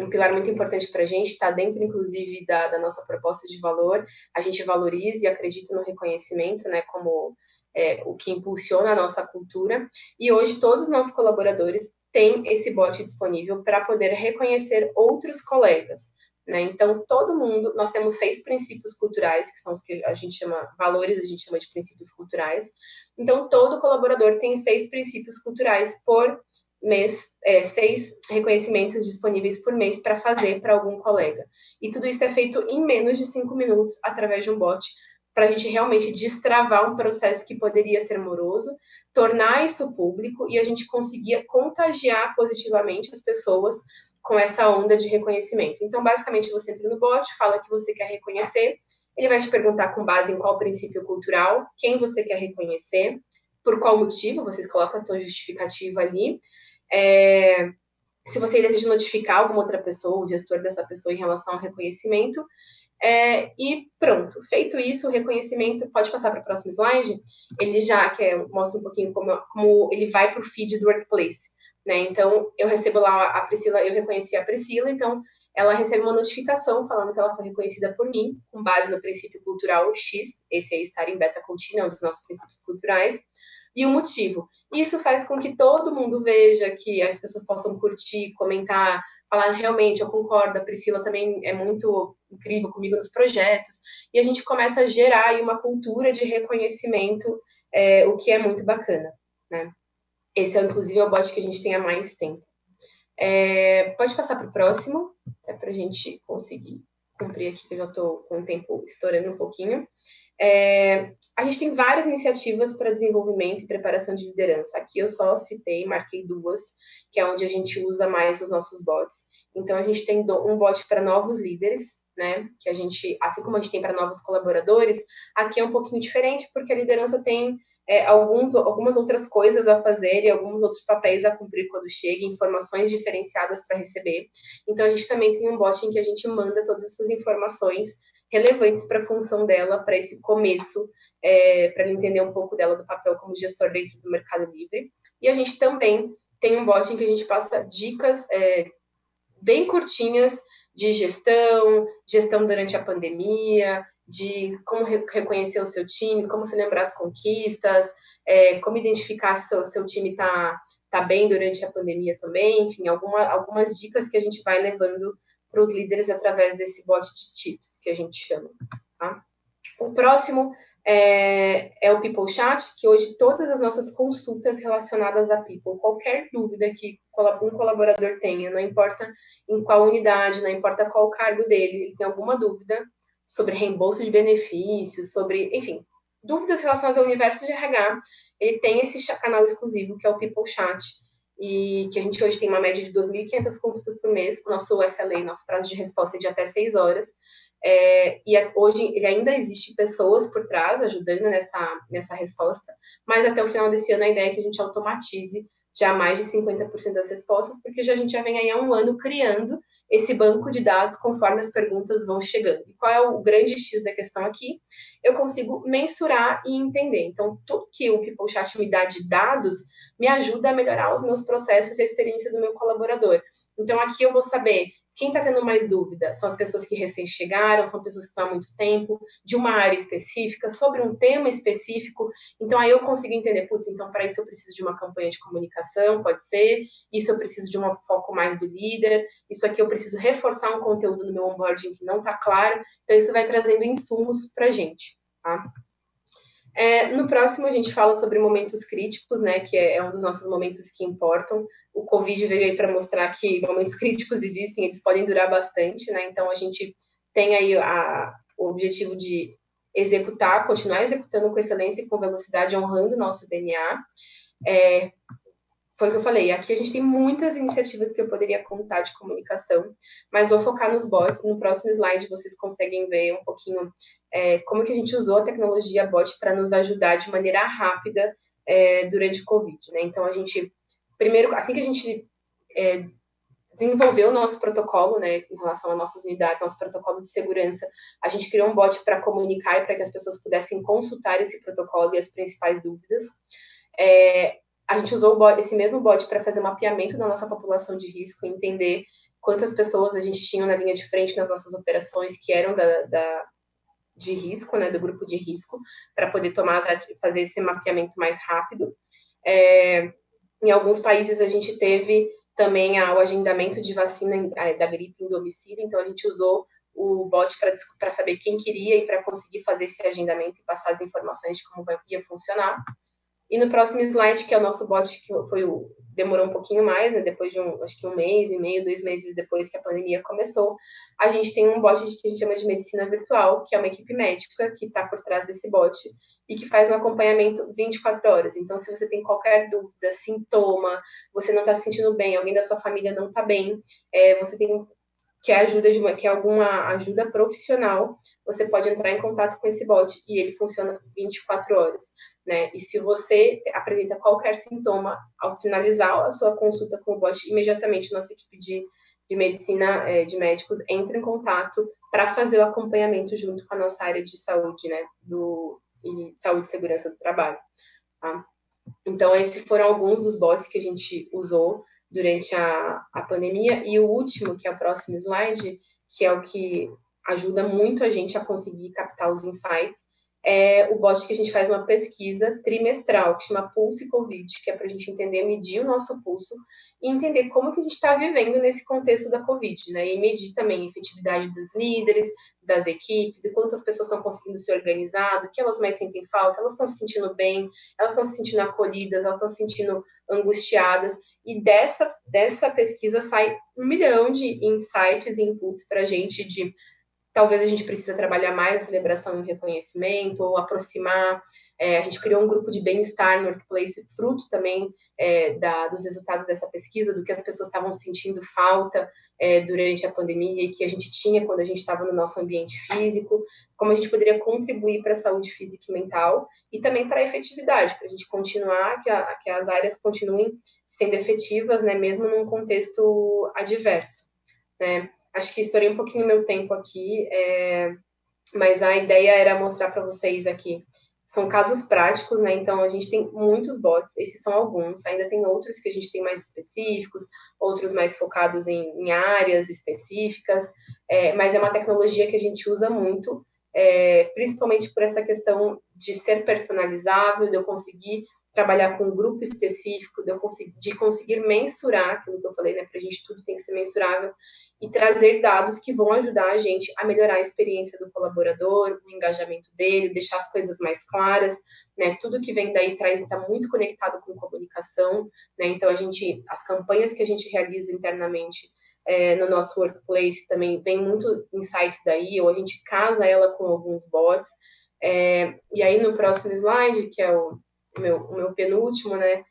pilar muito importante para a gente, está dentro, inclusive, da nossa proposta de valor. A gente valoriza e acredita no reconhecimento, né, como o que impulsiona a nossa cultura. E hoje, todos os nossos colaboradores têm esse bot disponível para poder reconhecer outros colegas. Né? Então, todo mundo, nós temos 6 princípios culturais, que são os que a gente chama, valores, a gente chama de princípios culturais. Então, todo colaborador tem 6 princípios culturais por mês, 6 reconhecimentos disponíveis por mês para fazer para algum colega. E tudo isso é feito em menos de 5 minutos, através de um bot, para a gente realmente destravar um processo que poderia ser moroso, tornar isso público e a gente conseguir contagiar positivamente as pessoas com essa onda de reconhecimento. Então, basicamente, você entra no bot, fala que você quer reconhecer, ele vai te perguntar com base em qual princípio cultural, quem você quer reconhecer, por qual motivo, você coloca a sua justificativa ali, se você deseja notificar alguma outra pessoa, o gestor dessa pessoa em relação ao reconhecimento, e pronto. Feito isso, o reconhecimento, pode passar para o próximo slide, ele já mostra um pouquinho como ele vai para o feed do Workplace. Né? Então, eu recebo lá a Priscila, eu reconheci a Priscila, então ela recebe uma notificação falando que ela foi reconhecida por mim, com base no princípio cultural X, esse aí estar em beta contínua, é um dos nossos princípios culturais, e o motivo. Isso faz com que todo mundo veja, que as pessoas possam curtir, comentar, falar, realmente, eu concordo, a Priscila também é muito incrível comigo nos projetos, e a gente começa a gerar aí uma cultura de reconhecimento, o que é muito bacana, né? Esse é, inclusive, o bot que a gente tem há mais tempo. Pode passar para o próximo, para a gente conseguir cumprir aqui, que eu já estou com o tempo estourando um pouquinho. A gente tem várias iniciativas para desenvolvimento e preparação de liderança. Aqui eu só citei, marquei 2, que é onde a gente usa mais os nossos bots. Então, a gente tem um bot para novos líderes, né? Que a gente, assim como a gente tem para novos colaboradores, aqui é um pouquinho diferente, porque a liderança tem algumas outras coisas a fazer e alguns outros papéis a cumprir quando chega, informações diferenciadas para receber. Então, a gente também tem um bot em que a gente manda todas essas informações relevantes para a função dela, para esse começo, para ela entender um pouco dela do papel como gestor dentro do Mercado Livre. E a gente também tem um bot em que a gente passa dicas bem curtinhas de gestão durante a pandemia, de como reconhecer o seu time, como se lembrar as conquistas, como identificar se o seu time está bem durante a pandemia também, enfim, algumas dicas que a gente vai levando para os líderes através desse bot de tips, que a gente chama. Tá? O próximo é o People Chat, que hoje todas as nossas consultas relacionadas a People, qualquer dúvida que um colaborador tenha, não importa em qual unidade, não importa qual cargo dele, ele tem alguma dúvida sobre reembolso de benefícios, sobre, enfim, dúvidas relacionadas ao universo de RH, ele tem esse canal exclusivo, que é o People Chat, e que a gente hoje tem uma média de 2.500 consultas por mês. O nosso SLA, nosso prazo de resposta é de até 6 horas. Hoje ele ainda existe pessoas por trás ajudando nessa resposta, mas até o final desse ano a ideia é que a gente automatize já mais de 50% das respostas, porque a gente já vem aí há um ano criando esse banco de dados conforme as perguntas vão chegando. E qual é o grande X da questão aqui? Eu consigo mensurar e entender. Então, tudo que o People Chat me dá de dados me ajuda a melhorar os meus processos e a experiência do meu colaborador. Então, aqui eu vou saber quem está tendo mais dúvida. São as pessoas que recém chegaram, são pessoas que estão há muito tempo, de uma área específica, sobre um tema específico. Então, aí eu consigo entender, putz, então para isso eu preciso de uma campanha de comunicação, pode ser. Isso eu preciso de um foco mais do líder. Isso aqui eu preciso reforçar um conteúdo no meu onboarding que não está claro. Então, isso vai trazendo insumos para a gente, tá? No próximo, a gente fala sobre momentos críticos, né, que é um dos nossos momentos que importam. O Covid veio aí para mostrar que momentos críticos existem, eles podem durar bastante, né, então a gente tem aí o objetivo de continuar executando com excelência e com velocidade, honrando o nosso DNA. Foi o que eu falei, aqui a gente tem muitas iniciativas que eu poderia contar de comunicação, mas vou focar nos bots. No próximo slide vocês conseguem ver um pouquinho como que a gente usou a tecnologia bot para nos ajudar de maneira rápida durante o Covid, né? Então, primeiro, assim que a gente desenvolveu o nosso protocolo, né, em relação às nossas unidades, nosso protocolo de segurança, a gente criou um bot para comunicar e para que as pessoas pudessem consultar esse protocolo e as principais dúvidas. A gente usou esse mesmo bot para fazer mapeamento da nossa população de risco, entender quantas pessoas a gente tinha na linha de frente nas nossas operações que eram de risco, né, do grupo de risco, para poder fazer esse mapeamento mais rápido. Em alguns países a gente teve também o agendamento de vacina da gripe em domicílio, então a gente usou o bot para saber quem queria e para conseguir fazer esse agendamento e passar as informações de como ia funcionar. E no próximo slide, que é o nosso bot, que demorou um pouquinho mais, né, depois de acho que 1 mês e meio, 2 meses depois que a pandemia começou, a gente tem um bot que a gente chama de medicina virtual, que é uma equipe médica que está por trás desse bot e que faz um acompanhamento 24 horas. Então, se você tem qualquer dúvida, sintoma, você não está se sentindo bem, alguém da sua família não está bem, você quer alguma ajuda profissional, você pode entrar em contato com esse bot e ele funciona 24 horas. Né? E se você apresenta qualquer sintoma, ao finalizar a sua consulta com o bot, imediatamente nossa equipe de medicina, de médicos, entra em contato para fazer o acompanhamento junto com a nossa área de saúde, né? E saúde e segurança do trabalho. Tá? Então, esses foram alguns dos bots que a gente usou durante a pandemia. E o último, que é o próximo slide, que é o que ajuda muito a gente a conseguir captar os insights, é o bot que a gente faz uma pesquisa trimestral, que chama Pulse Covid, que é para a gente medir o nosso pulso e entender como que a gente está vivendo nesse contexto da Covid, né? E medir também a efetividade dos líderes, das equipes, e quantas pessoas estão conseguindo se organizar, do que elas mais sentem falta, elas estão se sentindo bem, elas estão se sentindo acolhidas, elas estão se sentindo angustiadas, e dessa pesquisa sai 1 milhão de insights e inputs para a gente de talvez a gente precisa trabalhar mais a celebração e o reconhecimento, ou aproximar. A gente criou um grupo de bem-estar no Workplace, fruto também dos resultados dessa pesquisa, do que as pessoas estavam sentindo falta durante a pandemia e que a gente tinha quando a gente estava no nosso ambiente físico, como a gente poderia contribuir para a saúde física e mental, e também para a efetividade, para a gente continuar, que as áreas continuem sendo efetivas, né, mesmo num contexto adverso, né? Acho que estourei um pouquinho meu tempo aqui, mas a ideia era mostrar para vocês aqui. São casos práticos, né? Então, a gente tem muitos bots, esses são alguns. Ainda tem outros que a gente tem mais específicos, outros mais focados em áreas específicas, mas é uma tecnologia que a gente usa muito, principalmente por essa questão de ser personalizável, de eu conseguir trabalhar com um grupo específico, de conseguir mensurar aquilo que eu falei, né? Para a gente tudo tem que ser mensurável e trazer dados que vão ajudar a gente a melhorar a experiência do colaborador, o engajamento dele, deixar as coisas mais claras, né? Tudo que vem daí está muito conectado com comunicação, né? Então as campanhas que a gente realiza internamente no nosso workplace também vem muito insights daí, ou a gente casa ela com alguns bots. E aí no próximo slide, que é o meu penúltimo, né,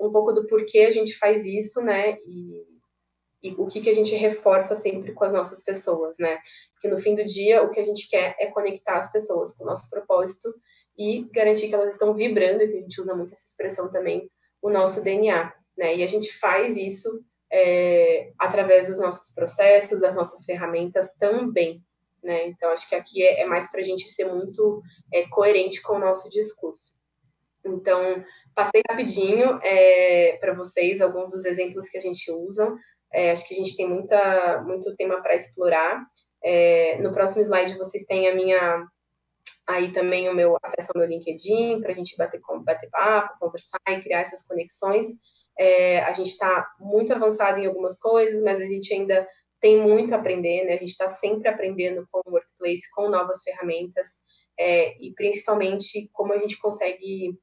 um pouco do porquê a gente faz isso, né, e o que a gente reforça sempre com as nossas pessoas, né, porque no fim do dia o que a gente quer é conectar as pessoas com o nosso propósito e garantir que elas estão vibrando, e que a gente usa muito essa expressão também, o nosso DNA, né, e a gente faz isso através dos nossos processos, das nossas ferramentas também, né, então acho que aqui é mais para a gente ser muito coerente com o nosso discurso. Então, passei rapidinho para vocês alguns dos exemplos que a gente usa. Acho que a gente tem muito tema para explorar. No próximo slide, vocês têm aí também o meu acesso ao meu LinkedIn, para a gente bater papo, conversar e criar essas conexões. A gente está muito avançado em algumas coisas, mas a gente ainda tem muito a aprender, né? A gente está sempre aprendendo com o Workplace, com novas ferramentas, e principalmente como a gente consegue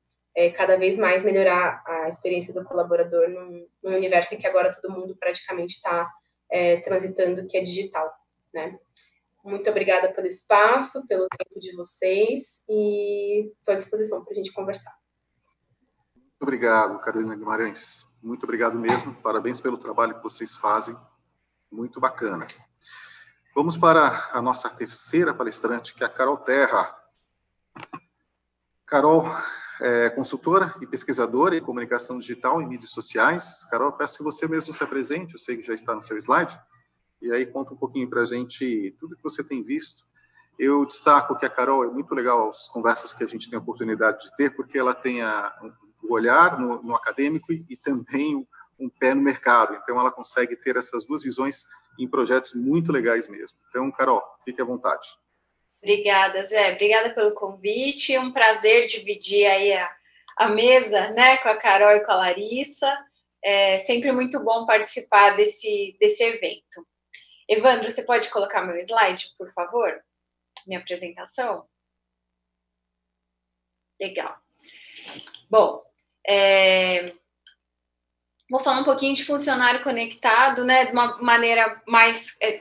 cada vez mais melhorar a experiência do colaborador num universo em que agora todo mundo praticamente está transitando, que é digital, né? Muito obrigada pelo espaço, pelo tempo de vocês, e estou à disposição para a gente conversar. Muito obrigado, Carolina Guimarães. Muito obrigado mesmo. Parabéns pelo trabalho que vocês fazem. Muito bacana. Vamos para a nossa terceira palestrante, que é a Carol Terra. Carol é consultora e pesquisadora em comunicação digital e mídias sociais. Carol, peço que você mesmo se apresente, eu sei que já está no seu slide, e aí conta um pouquinho para a gente tudo que você tem visto. Eu destaco que a Carol é muito legal as conversas que a gente tem a oportunidade de ter, porque ela tem o olhar no acadêmico e também um pé no mercado. Então, ela consegue ter essas duas visões em projetos muito legais mesmo. Então, Carol, fique à vontade. Obrigada, Zé. Obrigada pelo convite. É um prazer dividir aí a mesa, né, com a Carol e com a Larissa. É sempre muito bom participar desse evento. Evandro, você pode colocar meu slide, por favor? Minha apresentação? Legal. Bom, vou falar um pouquinho de funcionário conectado, né, de uma maneira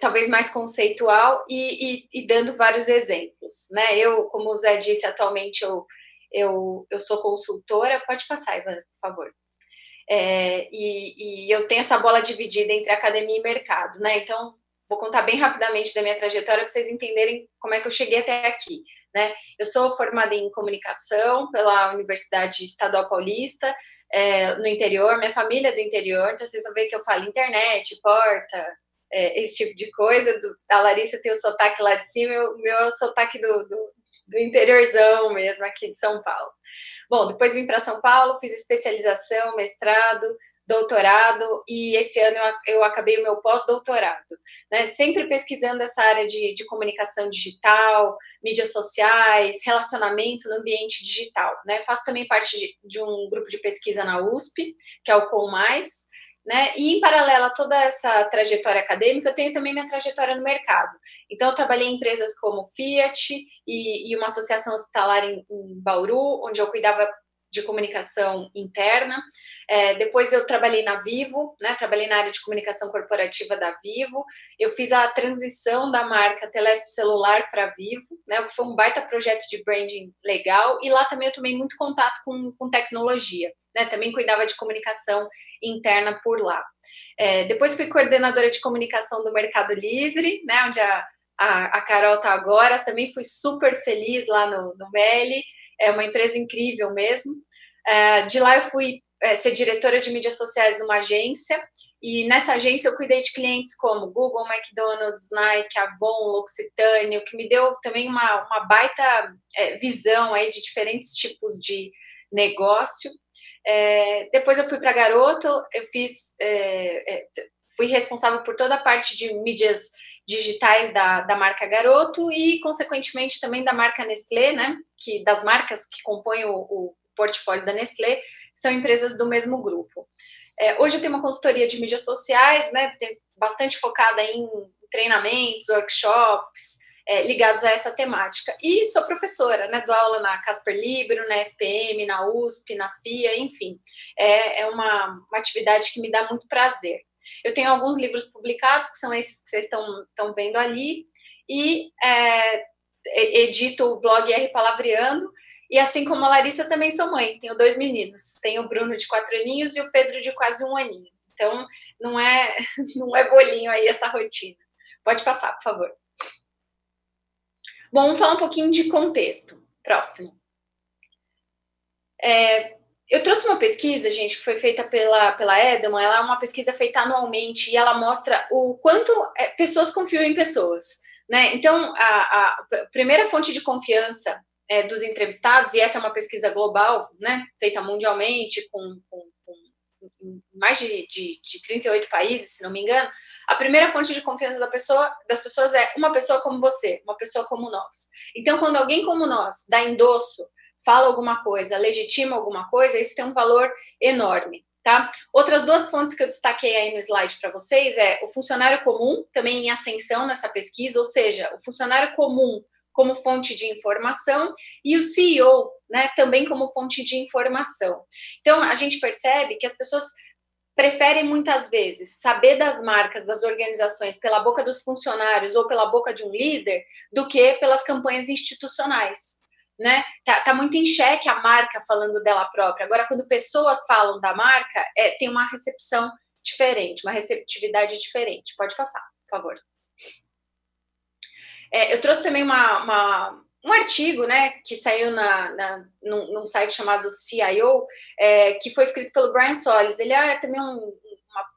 talvez mais conceitual e dando vários exemplos, né? Eu, como o Zé disse, atualmente eu sou consultora. Pode passar, Ivan, por favor. E eu tenho essa bola dividida entre academia e mercado, né? Então, vou contar bem rapidamente da minha trajetória para vocês entenderem como é que eu cheguei até aqui, né? Eu sou formada em comunicação pela Universidade Estadual Paulista, no interior. Minha família é do interior, então vocês vão ver que eu falo internet, porta, esse tipo de coisa. A Larissa tem o sotaque lá de cima, o meu é o sotaque do interiorzão mesmo, aqui de São Paulo. Bom, depois vim para São Paulo, fiz especialização, mestrado, doutorado, e esse ano eu acabei o meu pós-doutorado, né? Sempre pesquisando essa área de comunicação digital, mídias sociais, relacionamento no ambiente digital, né? Faço também parte de um grupo de pesquisa na USP, que é o Com Mais, né? E em paralelo a toda essa trajetória acadêmica, eu tenho também minha trajetória no mercado. Então, eu trabalhei em empresas como Fiat e uma associação hospitalar em Bauru, onde eu cuidava de comunicação interna. Depois eu trabalhei na Vivo, né? Trabalhei na área de comunicação corporativa da Vivo. Eu fiz a transição da marca Telesp Celular para Vivo, né? Foi um baita projeto de branding legal, e lá também eu tomei muito contato com tecnologia, né? Também cuidava de comunicação interna por lá. Depois fui coordenadora de comunicação do Mercado Livre, né? Onde a Carol está agora. Também fui super feliz lá no Meli. É uma empresa incrível mesmo. De lá eu fui ser diretora de mídias sociais numa agência, e nessa agência eu cuidei de clientes como Google, McDonald's, Nike, Avon, L'Occitane, o que me deu também uma baita visão aí de diferentes tipos de negócio. Depois eu fui para Garoto, eu fui responsável por toda a parte de mídias digitais da marca Garoto e, consequentemente, também da marca Nestlé, né? Das marcas que compõem o portfólio da Nestlé, são empresas do mesmo grupo. Hoje eu tenho uma consultoria de mídias sociais, né, bastante focada em treinamentos, workshops, ligados a essa temática. E sou professora, né, dou aula na Casper Libero, na SPM, na USP, na FIA, enfim. É uma atividade que me dá muito prazer. Eu tenho alguns livros publicados, que são esses que vocês estão vendo ali, e edito o blog R Palavreando, e assim como a Larissa, também sou mãe, tenho 2 meninos, tenho o Bruno de 4 aninhos e o Pedro de quase 1 aninho, então não é bolinho aí essa rotina. Pode passar, por favor. Bom, vamos falar um pouquinho de contexto. Próximo. Eu trouxe uma pesquisa, gente, que foi feita pela Edelman. Ela é uma pesquisa feita anualmente e ela mostra o quanto pessoas confiam em pessoas, né? Então, a primeira fonte de confiança dos entrevistados, e essa é uma pesquisa global, né, feita mundialmente, com mais de 38 países, se não me engano, a primeira fonte de confiança das pessoas é uma pessoa como você, uma pessoa como nós. Então, quando alguém como nós dá endosso, fala alguma coisa, legitima alguma coisa, isso tem um valor enorme, tá? Outras 2 fontes que eu destaquei aí no slide para vocês é o funcionário comum, também em ascensão nessa pesquisa, ou seja, o funcionário comum como fonte de informação, e o CEO, né, também como fonte de informação. Então, a gente percebe que as pessoas preferem muitas vezes saber das marcas, das organizações, pela boca dos funcionários ou pela boca de um líder, do que pelas campanhas institucionais, né? Tá muito em xeque a marca falando dela própria. Agora, quando pessoas falam da marca, tem uma recepção diferente, uma receptividade diferente. Pode passar, por favor. Eu trouxe também um artigo, né, que saiu num site chamado CIO, que foi escrito pelo Brian Solis. Ele é também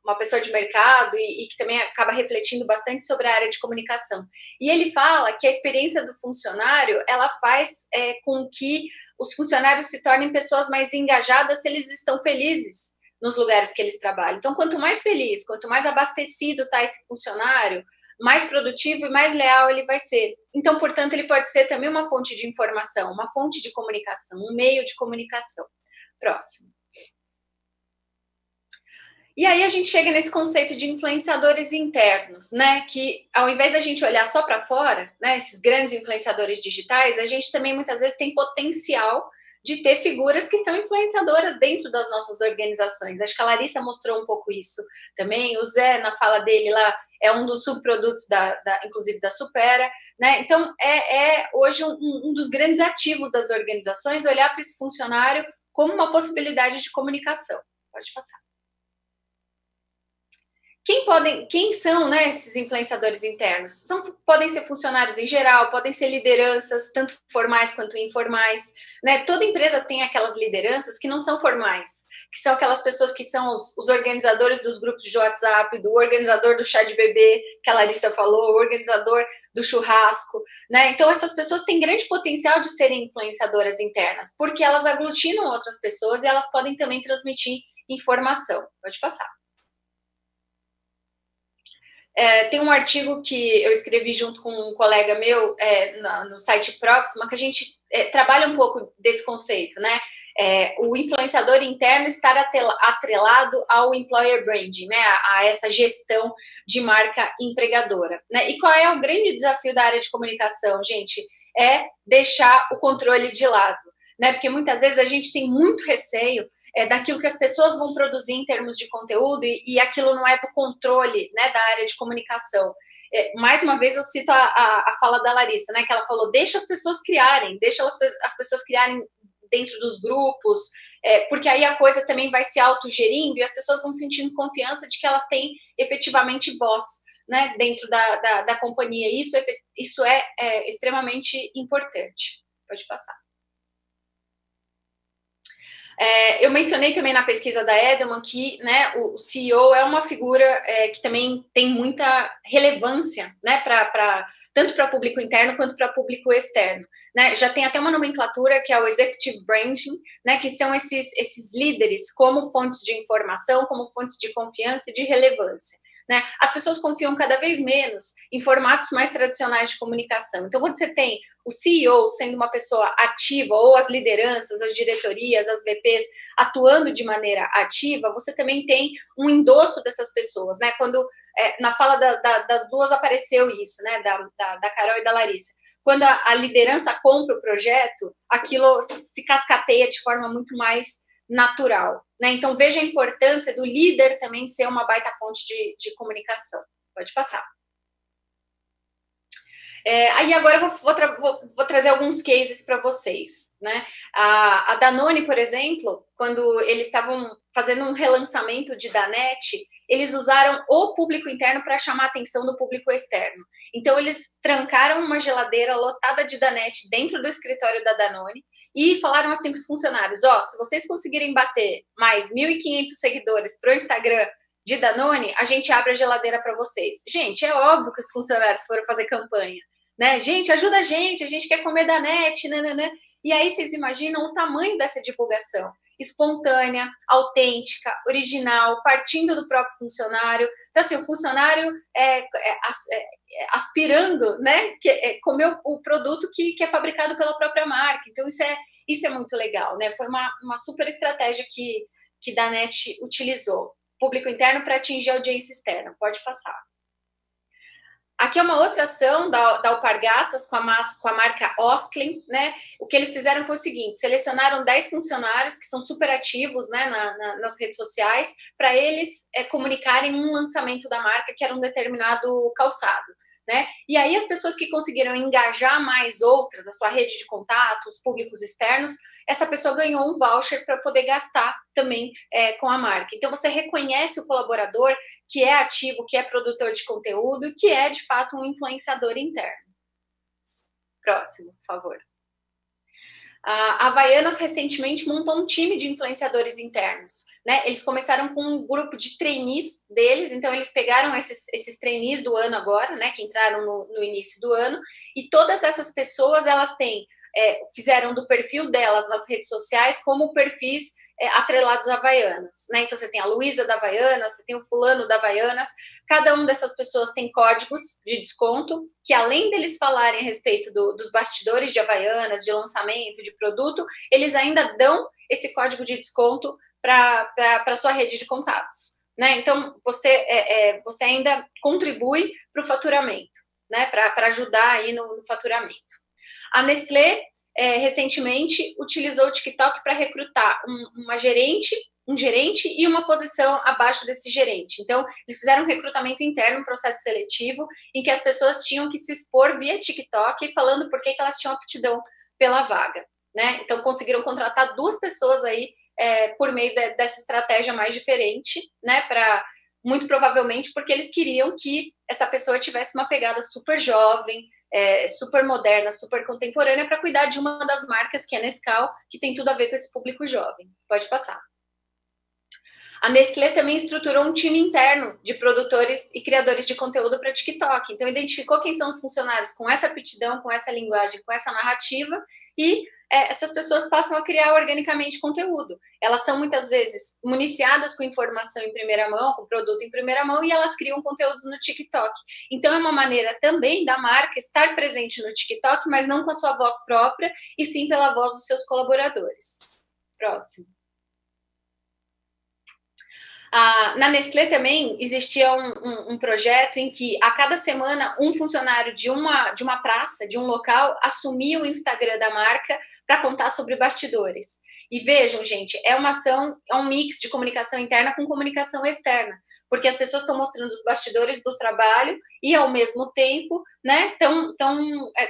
uma pessoa de mercado e que também acaba refletindo bastante sobre a área de comunicação. E ele fala que a experiência do funcionário, ela faz com que os funcionários se tornem pessoas mais engajadas se eles estão felizes nos lugares que eles trabalham. Então, quanto mais feliz, quanto mais abastecido está esse funcionário, mais produtivo e mais leal ele vai ser. Então, portanto, ele pode ser também uma fonte de informação, uma fonte de comunicação, um meio de comunicação. Próximo. E aí a gente chega nesse conceito de influenciadores internos, né? Que ao invés da gente olhar só para fora, né, esses grandes influenciadores digitais, a gente também muitas vezes tem potencial de ter figuras que são influenciadoras dentro das nossas organizações. Acho que a Larissa mostrou um pouco isso também. O Zé, na fala dele lá, é um dos subprodutos, inclusive da Supera, né? Então, hoje um dos grandes ativos das organizações olhar para esse funcionário como uma possibilidade de comunicação. Pode passar. Quem são, né, esses influenciadores internos? Podem ser funcionários em geral, podem ser lideranças, tanto formais quanto informais, né? Toda empresa tem aquelas lideranças que não são formais, que são aquelas pessoas que são os organizadores dos grupos de WhatsApp, do organizador do chá de bebê, que a Larissa falou, o organizador do churrasco, né? Então, essas pessoas têm grande potencial de serem influenciadoras internas, porque elas aglutinam outras pessoas e elas podem também transmitir informação. Pode passar. Tem um artigo que eu escrevi junto com um colega meu no site Proxima, que a gente trabalha um pouco desse conceito, né? O influenciador interno estar atrelado ao employer branding, né? A essa gestão de marca empregadora, né? E qual é o grande desafio da área de comunicação, gente? É deixar o controle de lado, né? Porque muitas vezes a gente tem muito receio daquilo que as pessoas vão produzir em termos de conteúdo e aquilo não é do controle, né, da área de comunicação. Mais uma vez eu cito a fala da Larissa, né, que ela falou, deixa as pessoas criarem, deixa as pessoas criarem dentro dos grupos, porque aí a coisa também vai se autogerindo e as pessoas vão sentindo confiança de que elas têm efetivamente voz, né, dentro da companhia. Isso é extremamente importante. Pode passar. Eu mencionei também na pesquisa da Edelman que, né, o CEO é uma figura que também tem muita relevância, né, tanto para público interno quanto para público externo, né? Já tem até uma nomenclatura que é o Executive Branding, né, que são esses líderes como fontes de informação, como fontes de confiança e de relevância, né? As pessoas confiam cada vez menos em formatos mais tradicionais de comunicação. Então, quando você tem o CEO sendo uma pessoa ativa, ou as lideranças, as diretorias, as VPs atuando de maneira ativa, você também tem um endosso dessas pessoas, né? Quando na fala das duas apareceu isso, né? Da Carol e da Larissa. Quando a liderança compra o projeto, aquilo se cascateia de forma muito mais natural, né? Então, veja a importância do líder também ser uma baita fonte de comunicação. Pode passar. Aí agora eu vou trazer alguns cases para vocês, né? A Danone, por exemplo, quando eles estavam fazendo um relançamento de Danette, eles usaram o público interno para chamar a atenção do público externo. Então, eles trancaram uma geladeira lotada de Danette dentro do escritório da Danone e falaram assim para os funcionários, se vocês conseguirem bater mais 1.500 seguidores para o Instagram de Danone, a gente abre a geladeira para vocês. Gente, é óbvio que os funcionários foram fazer campanha, né? Gente, ajuda a gente quer comer Danette, nananã. E aí vocês imaginam o tamanho dessa divulgação. Espontânea, autêntica, original, partindo do próprio funcionário. Então, assim, o funcionário aspirando, né, comer o produto que é fabricado pela própria marca. Então, isso é muito legal, né? Foi uma super estratégia que Danette utilizou. Público interno para atingir a audiência externa. Pode passar. Aqui é uma outra ação da Alpargatas com a marca Osklen, né? O que eles fizeram foi o seguinte, selecionaram 10 funcionários que são super ativos, né, nas redes sociais, para eles comunicarem um lançamento da marca que era um determinado calçado, né? E aí as pessoas que conseguiram engajar mais outras, a sua rede de contatos, públicos externos, essa pessoa ganhou um voucher para poder gastar também com a marca. Então, você reconhece o colaborador que é ativo, que é produtor de conteúdo e que é, de fato, um influenciador interno. Próximo, por favor. A Havaianas recentemente montou um time de influenciadores internos, né? Eles começaram com um grupo de trainees deles, então eles pegaram esses trainees do ano agora, né? Que entraram no início do ano, e todas essas pessoas, elas fizeram do perfil delas nas redes sociais como perfis atrelados a Havaianas, né? Então, você tem a Luísa da Havaianas, você tem o fulano da Havaianas, cada uma dessas pessoas tem códigos de desconto, que além deles falarem a respeito dos bastidores de Havaianas, de lançamento, de produto, eles ainda dão esse código de desconto para a sua rede de contatos, né? Então, você ainda contribui para o faturamento, né? Para ajudar aí no faturamento. A Nestlé, recentemente, utilizou o TikTok para recrutar um gerente e uma posição abaixo desse gerente. Então, eles fizeram um recrutamento interno, um processo seletivo, em que as pessoas tinham que se expor via TikTok, falando por que elas tinham aptidão pela vaga, né? Então, conseguiram contratar 2 pessoas aí por meio dessa estratégia mais diferente, né? Muito provavelmente porque eles queriam que essa pessoa tivesse uma pegada super jovem, super moderna, super contemporânea, para cuidar de uma das marcas, que é a Nescau, que tem tudo a ver com esse público jovem. Pode passar. A Nestlé também estruturou um time interno de produtores e criadores de conteúdo para TikTok. Então, identificou quem são os funcionários com essa aptidão, com essa linguagem, com essa narrativa, e essas pessoas passam a criar organicamente conteúdo. Elas são, muitas vezes, municiadas com informação em primeira mão, com produto em primeira mão, e elas criam conteúdos no TikTok. Então, é uma maneira também da marca estar presente no TikTok, mas não com a sua voz própria, e sim pela voz dos seus colaboradores. Próximo. Na Nestlé também existia um projeto em que a cada semana um funcionário de uma praça, de um local, assumia o Instagram da marca para contar sobre bastidores. E vejam, gente, é uma ação, é um mix de comunicação interna com comunicação externa, porque as pessoas estão mostrando os bastidores do trabalho e, ao mesmo tempo, né, estão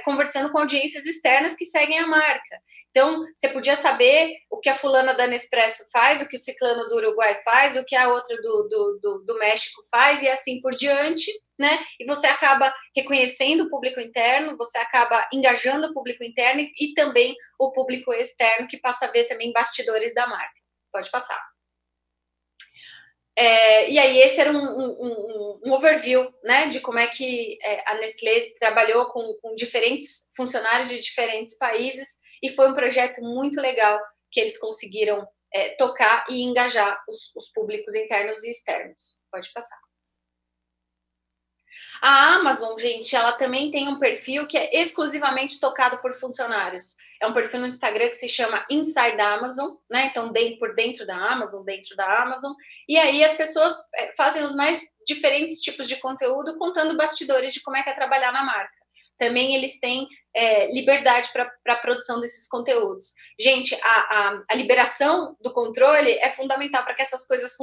conversando com audiências externas que seguem a marca. Então, você podia saber o que a fulana da Nespresso faz, o que o ciclano do Uruguai faz, o que a outra do México faz, e assim por diante, né? E você acaba reconhecendo o público interno, você acaba engajando o público interno e também o público externo, que passa a ver também bastidores da marca. Pode passar. E aí, esse era um overview, né, de como é que a Nestlé trabalhou com diferentes funcionários de diferentes países, e foi um projeto muito legal que eles conseguiram tocar e engajar os públicos internos e externos. Pode passar. A Amazon, gente, ela também tem um perfil que é exclusivamente tocado por funcionários. É um perfil no Instagram que se chama Inside Amazon, né? Então, por dentro da Amazon, E aí as pessoas fazem os mais diferentes tipos de conteúdo, contando bastidores de como é que é trabalhar na marca. Também eles têm liberdade para a produção desses conteúdos. Gente, a liberação do controle é fundamental para que essas coisas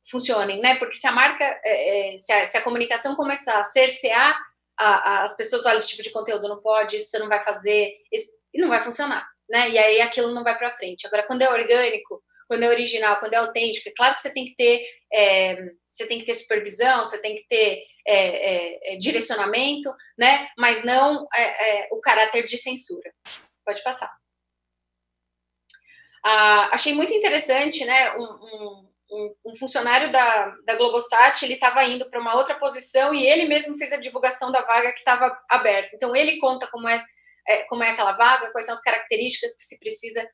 funcionem, né? Porque se a marca, se a comunicação começar a cercear as pessoas, olha, esse tipo de conteúdo não pode, isso você não vai fazer, e não vai funcionar, né? E aí aquilo não vai para frente. Agora, quando é orgânico, quando é original, quando é autêntico, é claro que você tem que ter supervisão, você tem que ter direcionamento, né? Mas não o caráter de censura. Pode passar. Achei muito interessante, né? Um funcionário da Globosat, ele estava indo para uma outra posição e ele mesmo fez a divulgação da vaga que estava aberta. Então, ele conta como é aquela vaga, quais são as características que se precisa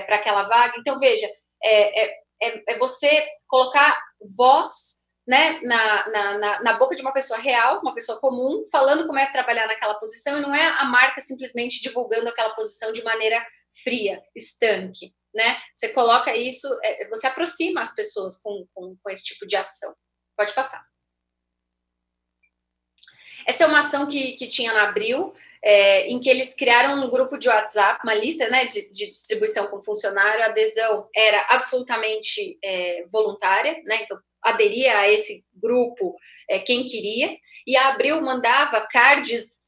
para aquela vaga. Então, veja, é você colocar voz, né, na boca de uma pessoa real, uma pessoa comum, falando como é trabalhar naquela posição, e não é a marca simplesmente divulgando aquela posição de maneira fria, estanque. Né? Você coloca isso, você aproxima as pessoas com esse tipo de ação. Pode passar. Essa é uma ação que tinha na Abril, em que eles criaram um grupo de WhatsApp, uma lista, né, de distribuição com funcionário. A adesão era absolutamente voluntária, né? Então aderia a esse grupo quem queria, e a Abril mandava cards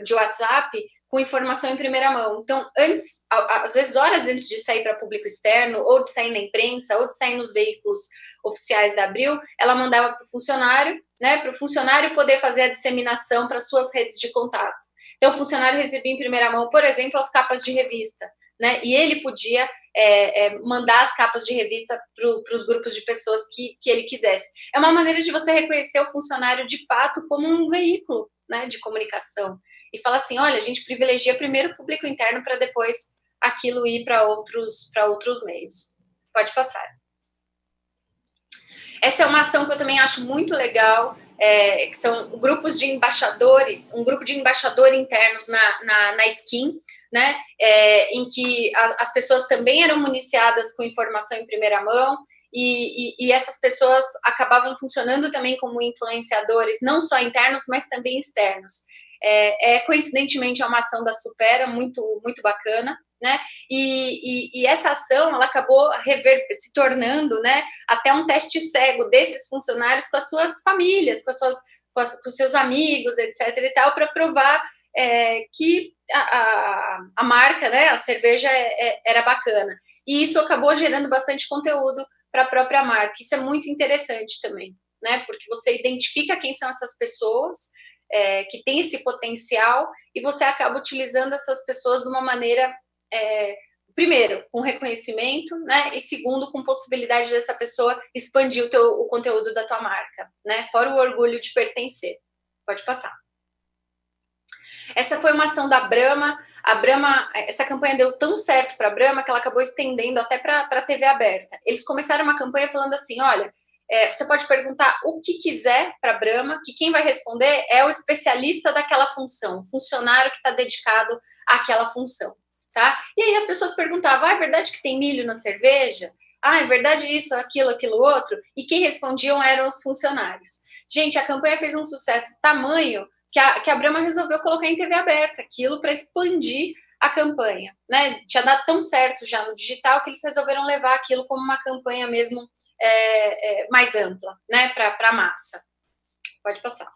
de WhatsApp com informação em primeira mão. Então, antes, às vezes horas antes de sair para público externo, ou de sair na imprensa, ou de sair nos veículos oficiais da Abril, ela mandava para o funcionário, né, para o funcionário poder fazer a disseminação para suas redes de contato. Então, o funcionário recebia em primeira mão, por exemplo, as capas de revista, né, e ele podia mandar as capas de revista para os grupos de pessoas que ele quisesse. É uma maneira de você reconhecer o funcionário de fato como um veículo, né, de comunicação. E falar assim, olha, a gente privilegia primeiro o público interno para depois aquilo ir para outros meios. Pode passar. Essa é uma ação que eu também acho muito legal, que são grupos de embaixadores, um grupo de embaixadores internos na Skin, né, em que as pessoas também eram municiadas com informação em primeira mão, e essas pessoas acabavam funcionando também como influenciadores, não só internos, mas também externos. Coincidentemente, é uma ação da Supera, muito, muito bacana, né? E essa ação, ela acabou se tornando, né, até um teste cego desses funcionários com as suas famílias, com os seus amigos, etc. e tal, para provar que a marca, né, a cerveja era bacana. E isso acabou gerando bastante conteúdo para a própria marca. Isso é muito interessante também, né? Porque você identifica quem são essas pessoas que têm esse potencial, e você acaba utilizando essas pessoas de uma maneira, primeiro, com reconhecimento, né? E segundo, com possibilidade dessa pessoa expandir o conteúdo da tua marca, né? Fora o orgulho de pertencer. Pode passar. Essa foi uma ação da Brahma. A Brahma, essa campanha deu tão certo para a Brahma que ela acabou estendendo até para a TV aberta. Eles começaram uma campanha falando assim, olha, você pode perguntar o que quiser para a Brahma, que quem vai responder é o especialista daquela função, o funcionário que está dedicado àquela função, tá? E aí as pessoas perguntavam, é verdade que tem milho na cerveja? É verdade isso, aquilo, outro? E quem respondiam eram os funcionários. Gente, a campanha fez um sucesso tamanho que a Brahma resolveu colocar em TV aberta aquilo para expandir a campanha, né? Tinha dado tão certo já no digital que eles resolveram levar aquilo como uma campanha mesmo mais ampla, né? Para a massa. Pode passar.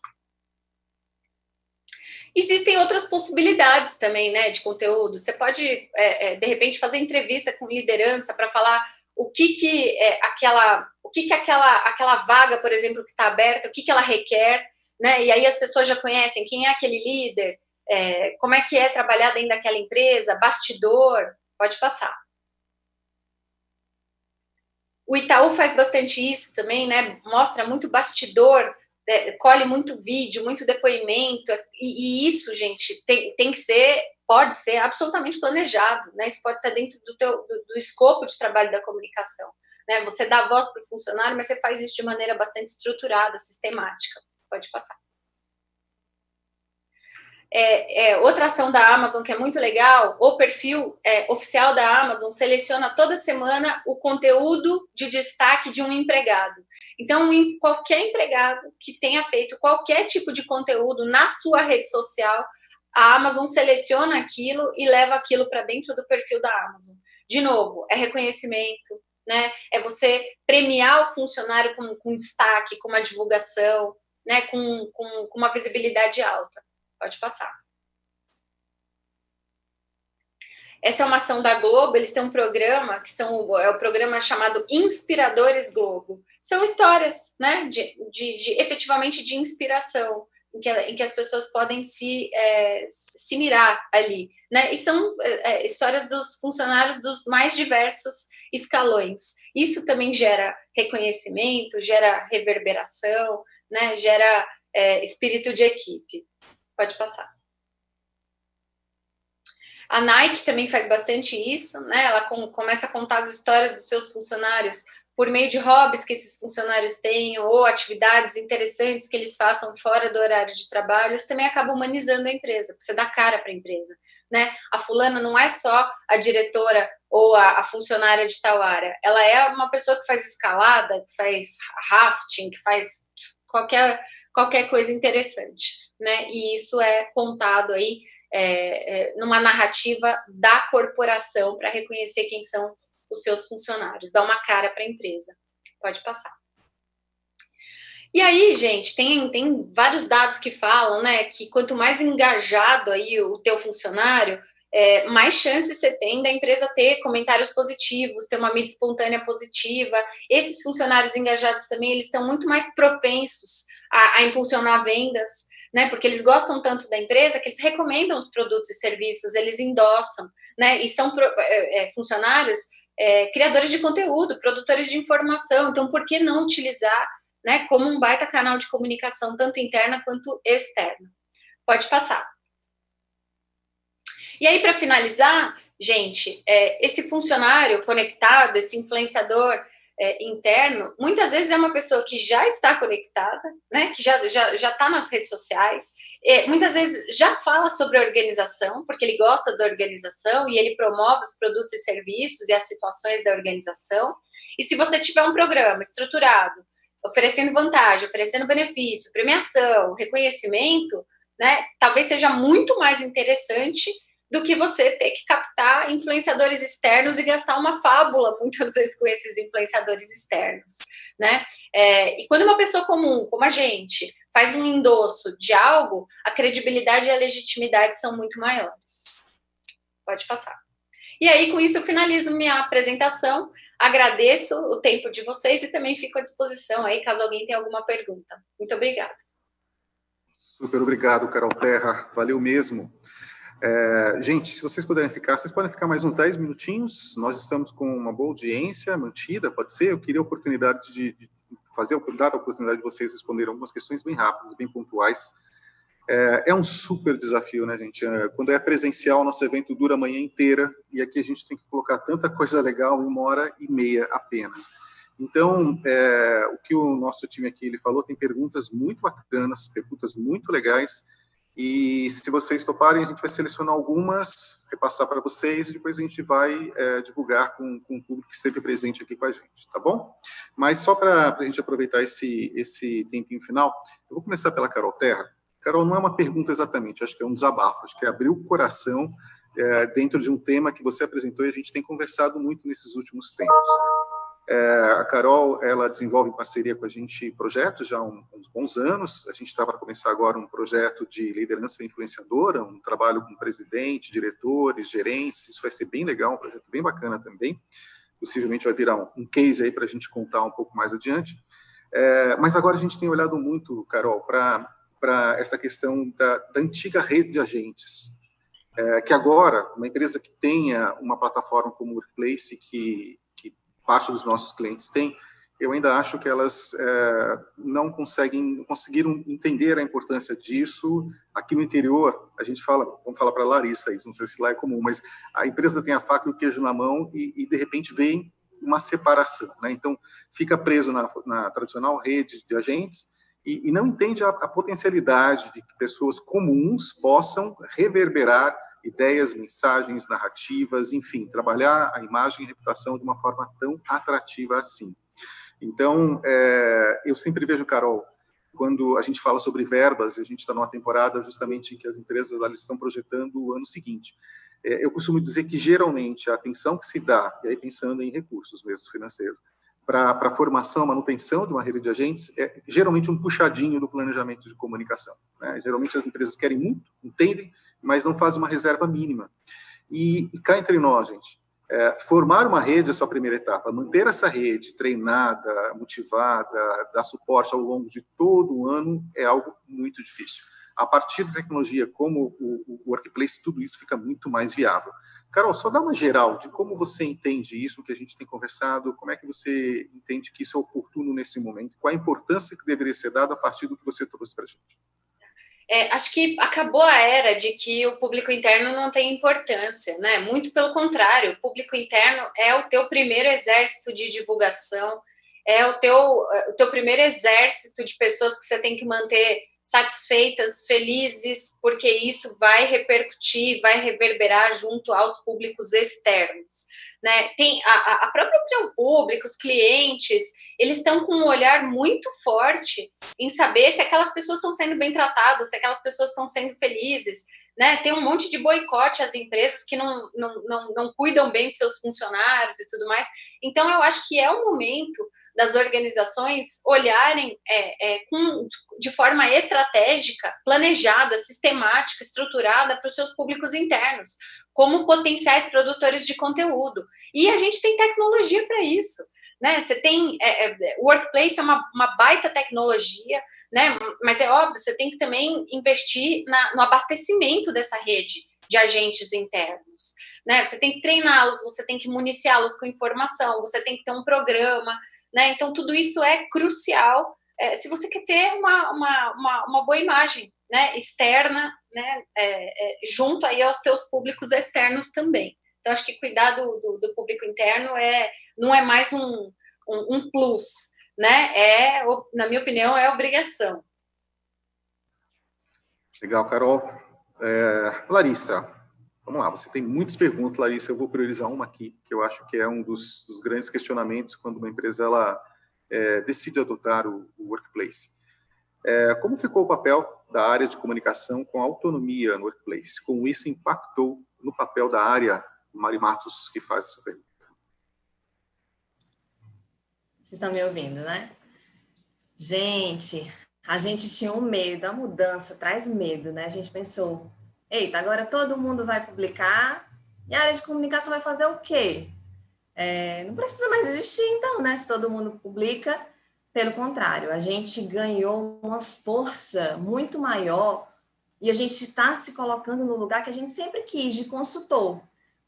Existem outras possibilidades também, né? De conteúdo. Você pode, de repente, fazer entrevista com liderança para falar o que aquela vaga, por exemplo, que está aberta, o que ela requer, né? E aí as pessoas já conhecem quem é aquele líder, como é que é trabalhar dentro daquela empresa, bastidor. Pode passar. O Itaú faz bastante isso também, né? Mostra muito bastidor, colhe muito vídeo, muito depoimento, e isso, gente, tem que ser, pode ser absolutamente planejado, né? Isso pode estar dentro do escopo de trabalho da comunicação, né? Você dá voz para o funcionário, mas você faz isso de maneira bastante estruturada, sistemática. Pode passar. Outra ação da Amazon que é muito legal, o perfil oficial da Amazon seleciona toda semana o conteúdo de destaque de um empregado. Então, qualquer empregado que tenha feito qualquer tipo de conteúdo na sua rede social, a Amazon seleciona aquilo e leva aquilo para dentro do perfil da Amazon. De novo, é reconhecimento, né? É você premiar o funcionário com destaque, com uma divulgação, né? Com uma visibilidade alta. Pode passar. Essa é uma ação da Globo, eles têm um programa, é o programa chamado Inspiradores Globo. São histórias, né, efetivamente de inspiração, em que as pessoas podem se mirar ali, né? E são histórias dos funcionários dos mais diversos escalões. Isso também gera reconhecimento, gera reverberação, né? Gera espírito de equipe. Pode passar. A Nike também faz bastante isso, né? Ela começa a contar as histórias dos seus funcionários por meio de hobbies que esses funcionários tenham ou atividades interessantes que eles façam fora do horário de trabalho. Isso também acaba humanizando a empresa, porque você dá cara para a empresa, né? A fulana não é só a diretora ou a funcionária de tal área. Ela é uma pessoa que faz escalada, que faz rafting, que faz qualquer coisa interessante, né? E isso é contado aí numa narrativa da corporação para reconhecer quem são os seus funcionários, dá uma cara para a empresa. Pode passar. E aí, gente, tem vários dados que falam, né, que quanto mais engajado aí o teu funcionário, mais chances você tem da empresa ter comentários positivos, ter uma mídia espontânea positiva. Esses funcionários engajados também, eles estão muito mais propensos a impulsionar vendas, né, porque eles gostam tanto da empresa que eles recomendam os produtos e serviços, eles endossam, né, e são funcionários criadores de conteúdo, produtores de informação. Então, por que não utilizar, né, como um baita canal de comunicação, tanto interna quanto externa? Pode passar. E aí, para finalizar, gente, esse funcionário conectado, esse influenciador interno, muitas vezes é uma pessoa que já está conectada, né, que já está nas redes sociais, muitas vezes já fala sobre a organização, porque ele gosta da organização e ele promove os produtos e serviços e as situações da organização. E se você tiver um programa estruturado, oferecendo vantagem, oferecendo benefício, premiação, reconhecimento, né, talvez seja muito mais interessante do que você ter que captar influenciadores externos e gastar uma fábula, muitas vezes, com esses influenciadores externos, né? E quando uma pessoa comum, como a gente, faz um endosso de algo, a credibilidade e a legitimidade são muito maiores. Pode passar. E aí, com isso, eu finalizo minha apresentação, agradeço o tempo de vocês e também fico à disposição aí, caso alguém tenha alguma pergunta. Muito obrigada. Super obrigado, Carol Terra, valeu mesmo. Gente, se vocês puderem ficar, vocês podem ficar mais uns 10 minutinhos. Nós estamos com uma boa audiência mantida, pode ser? Eu queria a oportunidade de dar a oportunidade de vocês responderem algumas questões bem rápidas, bem pontuais. É um super desafio, né, gente? Quando é presencial, nosso evento dura a manhã inteira e aqui a gente tem que colocar tanta coisa legal em 1h30 apenas. Então, o que o nosso time aqui ele falou, tem perguntas muito bacanas, perguntas muito legais. E se vocês toparem, a gente vai selecionar algumas, repassar para vocês e depois a gente vai divulgar com o público que esteve presente aqui com a gente, tá bom? Mas só para a gente aproveitar esse tempinho final, eu vou começar pela Carol Terra. Carol, não é uma pergunta exatamente, acho que é um desabafo, acho que é abrir o coração dentro de um tema que você apresentou e a gente tem conversado muito nesses últimos tempos. A Carol, ela desenvolve em parceria com a gente projetos já há uns bons anos. A gente está para começar agora um projeto de liderança influenciadora, um trabalho com presidente, diretores, gerentes. Isso vai ser bem legal, um projeto bem bacana também. Possivelmente vai virar um case aí para a gente contar um pouco mais adiante. Mas agora a gente tem olhado muito, Carol, para essa questão da antiga rede de agentes. Que agora, uma empresa que tenha uma plataforma como o Workplace, que parte dos nossos clientes têm, eu ainda acho que elas não conseguiram entender a importância disso. Aqui no interior, a gente fala, vamos falar para a Larissa isso, não sei se lá é comum, mas a empresa tem a faca e o queijo na mão e de repente vem uma separação, né? Então, fica preso na tradicional rede de agentes e não entende a potencialidade de que pessoas comuns possam reverberar ideias, mensagens, narrativas, enfim, trabalhar a imagem e a reputação de uma forma tão atrativa assim. Então, eu sempre vejo, Carol, quando a gente fala sobre verbas, a gente está numa temporada justamente em que as empresas elas estão projetando o ano seguinte. Eu costumo dizer que, geralmente, a atenção que se dá, e aí pensando em recursos mesmo financeiros, para a formação, manutenção de uma rede de agentes, é geralmente um puxadinho do planejamento de comunicação, né? Geralmente as empresas querem muito, entendem, mas não fazem uma reserva mínima. E cá entre nós, gente, formar uma rede é a sua primeira etapa. Manter essa rede treinada, motivada, dar suporte ao longo de todo o ano é algo muito difícil. A partir da tecnologia como o Workplace, tudo isso fica muito mais viável. Carol, só dá uma geral de como você entende isso, que a gente tem conversado, como é que você entende que isso é oportuno nesse momento, qual a importância que deveria ser dada a partir do que você trouxe para a gente. Acho que acabou a era de que o público interno não tem importância, né? Muito pelo contrário, o público interno é o teu primeiro exército de divulgação, é o teu primeiro exército de pessoas que você tem que manter satisfeitas, felizes, porque isso vai repercutir, vai reverberar junto aos públicos externos, né? Tem a própria opinião pública, os clientes, eles estão com um olhar muito forte em saber se aquelas pessoas estão sendo bem tratadas, se aquelas pessoas estão sendo felizes, né? Tem um monte de boicote às empresas que não cuidam bem dos seus funcionários e tudo mais. Então, eu acho que é o momento das organizações olharem de forma estratégica, planejada, sistemática, estruturada para os seus públicos internos, como potenciais produtores de conteúdo. E a gente tem tecnologia para isso, né? Você tem o Workplace é uma baita tecnologia, né? Mas é óbvio, você tem que também investir no abastecimento dessa rede de agentes internos, né? Você tem que treiná-los, você tem que municiá-los com informação, você tem que ter um programa, né? Então tudo isso é crucial se você quer ter uma boa imagem, né? Externa, né? Junto aí aos teus públicos externos também. Então, acho que cuidar do público interno não é mais um plus, né? Na minha opinião, é obrigação. Legal, Carol. Larissa, vamos lá. Você tem muitas perguntas, Larissa. Eu vou priorizar uma aqui, que eu acho que é um dos grandes questionamentos quando uma empresa decide adotar o Workplace. Como ficou o papel da área de comunicação com autonomia no Workplace? Como isso impactou no papel da área? Mari Matos, que faz essa pergunta. Vocês estão me ouvindo, né? Gente, a gente tinha um medo, a mudança traz medo, né? A gente pensou, eita, agora todo mundo vai publicar e a área de comunicação vai fazer o quê? Não precisa mais existir, então, né? Se todo mundo publica, pelo contrário, a gente ganhou uma força muito maior e a gente está se colocando no lugar que a gente sempre quis, de consultor.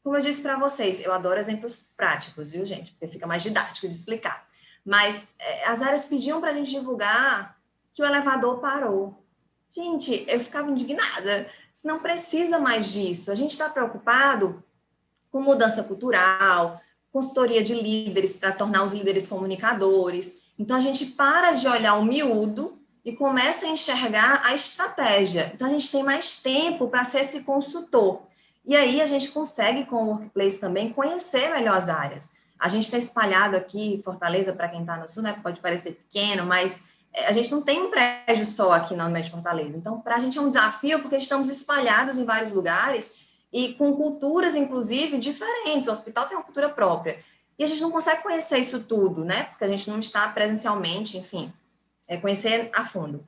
Como eu disse para vocês, eu adoro exemplos práticos, viu, gente? Porque fica mais didático de explicar. Mas as áreas pediam para a gente divulgar que o elevador parou. Gente, eu ficava indignada. Não precisa mais disso. A gente está preocupado com mudança cultural, consultoria de líderes para tornar os líderes comunicadores. Então, a gente para de olhar o miúdo e começa a enxergar a estratégia. Então, a gente tem mais tempo para ser esse consultor. E aí a gente consegue, com o Workplace também, conhecer melhor as áreas. A gente está espalhado aqui em Fortaleza, para quem está no Sul, né? Pode parecer pequeno, mas a gente não tem um prédio só aqui na Unimed Fortaleza. Então, para a gente é um desafio, porque estamos espalhados em vários lugares e com culturas, inclusive, diferentes. O hospital tem uma cultura própria. E a gente não consegue conhecer isso tudo, né? Porque a gente não está presencialmente, enfim, conhecer a fundo.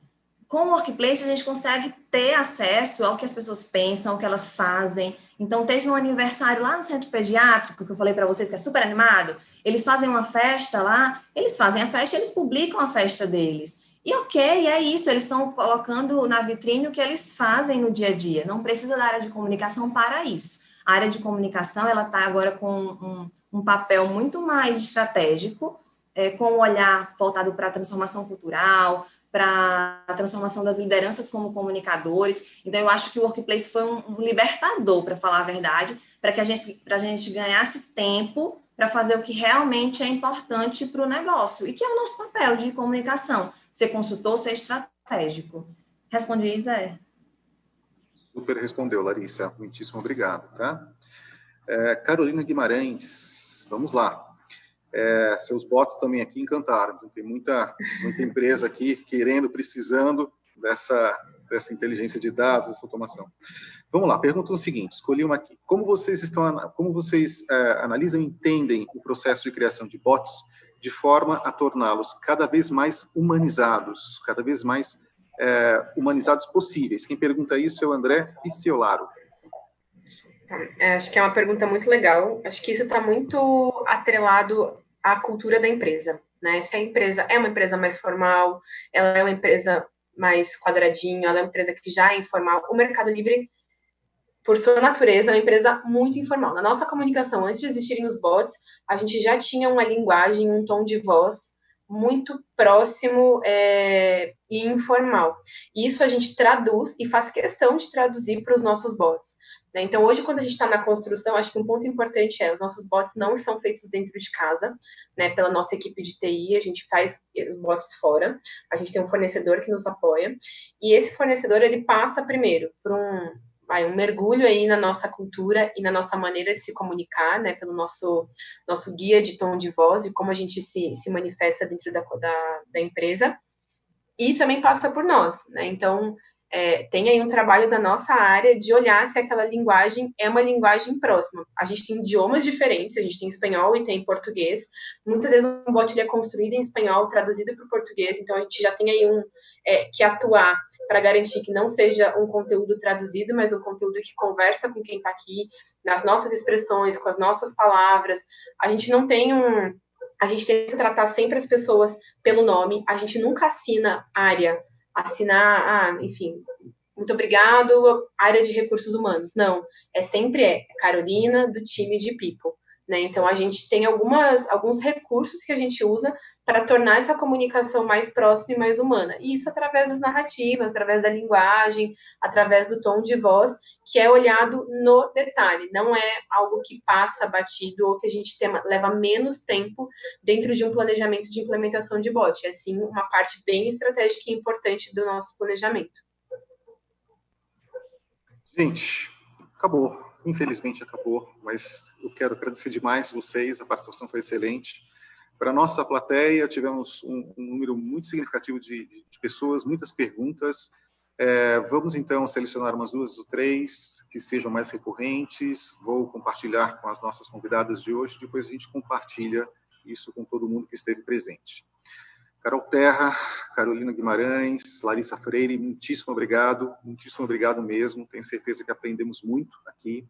Com o Workplace, a gente consegue ter acesso ao que as pessoas pensam, ao que elas fazem. Então, teve um aniversário lá no Centro Pediátrico, que eu falei para vocês, que é super animado. Eles fazem uma festa lá, eles fazem a festa e eles publicam a festa deles. E ok, é isso, eles estão colocando na vitrine o que eles fazem no dia a dia. Não precisa da área de comunicação para isso. A área de comunicação, ela está agora com um papel muito mais estratégico, com um olhar voltado para a transformação cultural, para a transformação das lideranças como comunicadores. Então, eu acho que o Workplace foi um libertador, para falar a verdade, para que a gente ganhasse tempo para fazer o que realmente é importante para o negócio, e que é o nosso papel de comunicação, ser consultor, ser estratégico. Respondi, Zé? Super respondeu, Larissa. Muitíssimo obrigado, tá? Carolina Guimarães, vamos lá. Seus bots também aqui encantaram. Tem muita empresa aqui querendo, precisando dessa inteligência de dados, dessa automação. Vamos lá, pergunta o seguinte, escolhi uma aqui. Como vocês analisam e entendem o processo de criação de bots de forma a torná-los cada vez mais humanizados, cada vez mais humanizados possíveis? Quem pergunta isso é o André Piciolaro. Acho que é uma pergunta muito legal. Acho que isso está muito atrelado à cultura da empresa, né? Se a empresa é uma empresa mais formal, ela é uma empresa mais quadradinho, ela é uma empresa que já é informal. O Mercado Livre, por sua natureza, é uma empresa muito informal. Na nossa comunicação, antes de existirem os bots, a gente já tinha uma linguagem, um tom de voz muito próximo e informal. E isso a gente traduz e faz questão de traduzir para os nossos bots. Né? Então, hoje, quando a gente está na construção, acho que um ponto importante os nossos bots não são feitos dentro de casa, né, pela nossa equipe de TI, a gente faz os bots fora, a gente tem um fornecedor que nos apoia, e esse fornecedor, ele passa primeiro por um mergulho aí na nossa cultura e na nossa maneira de se comunicar, né, pelo nosso guia de tom de voz e como a gente se manifesta dentro da empresa, e também passa por nós, né, então tem aí um trabalho da nossa área de olhar se aquela linguagem é uma linguagem próxima. A gente tem idiomas diferentes, a gente tem espanhol e tem português. Muitas vezes um bot ele é construído em espanhol, traduzido para o português, então a gente já tem aí que atuar para garantir que não seja um conteúdo traduzido, mas um conteúdo que conversa com quem está aqui, nas nossas expressões, com as nossas palavras. A gente não tem a gente tenta tratar sempre as pessoas pelo nome, a gente nunca assina área, assinar, enfim, muito obrigado, área de recursos humanos. Não, sempre Carolina, do time de People. Né? Então, a gente tem alguns recursos que a gente usa para tornar essa comunicação mais próxima e mais humana. E isso através das narrativas, através da linguagem, através do tom de voz, que é olhado no detalhe. Não é algo que passa batido ou que a gente leva menos tempo dentro de um planejamento de implementação de bot. É, sim, uma parte bem estratégica e importante do nosso planejamento. Gente, acabou. Infelizmente acabou, mas eu quero agradecer demais vocês, a participação foi excelente. Para a nossa plateia, tivemos um número muito significativo de pessoas, muitas perguntas. Vamos, então, selecionar umas 2 ou 3 que sejam mais recorrentes. Vou compartilhar com as nossas convidadas de hoje, depois a gente compartilha isso com todo mundo que esteve presente. Carol Terra, Carolina Guimarães, Larissa Freire, muitíssimo obrigado mesmo, tenho certeza que aprendemos muito aqui.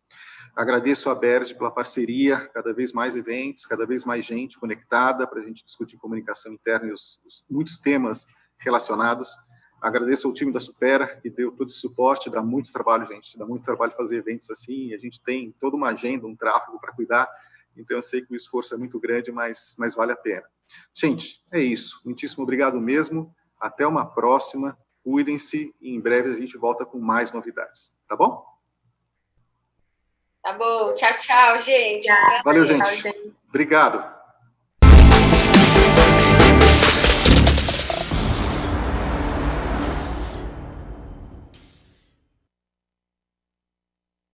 Agradeço a Berge pela parceria, cada vez mais eventos, cada vez mais gente conectada para a gente discutir comunicação interna e os muitos temas relacionados. Agradeço ao time da Supera, que deu todo esse suporte, dá muito trabalho, gente, dá muito trabalho fazer eventos assim, a gente tem toda uma agenda, um tráfego para cuidar, então eu sei que o esforço é muito grande, mas vale a pena. Gente, é isso. Muitíssimo obrigado mesmo. Até uma próxima. Cuidem-se e em breve a gente volta com mais novidades. Tá bom? Tá bom. Tchau, tchau, gente. Valeu, gente. Obrigado.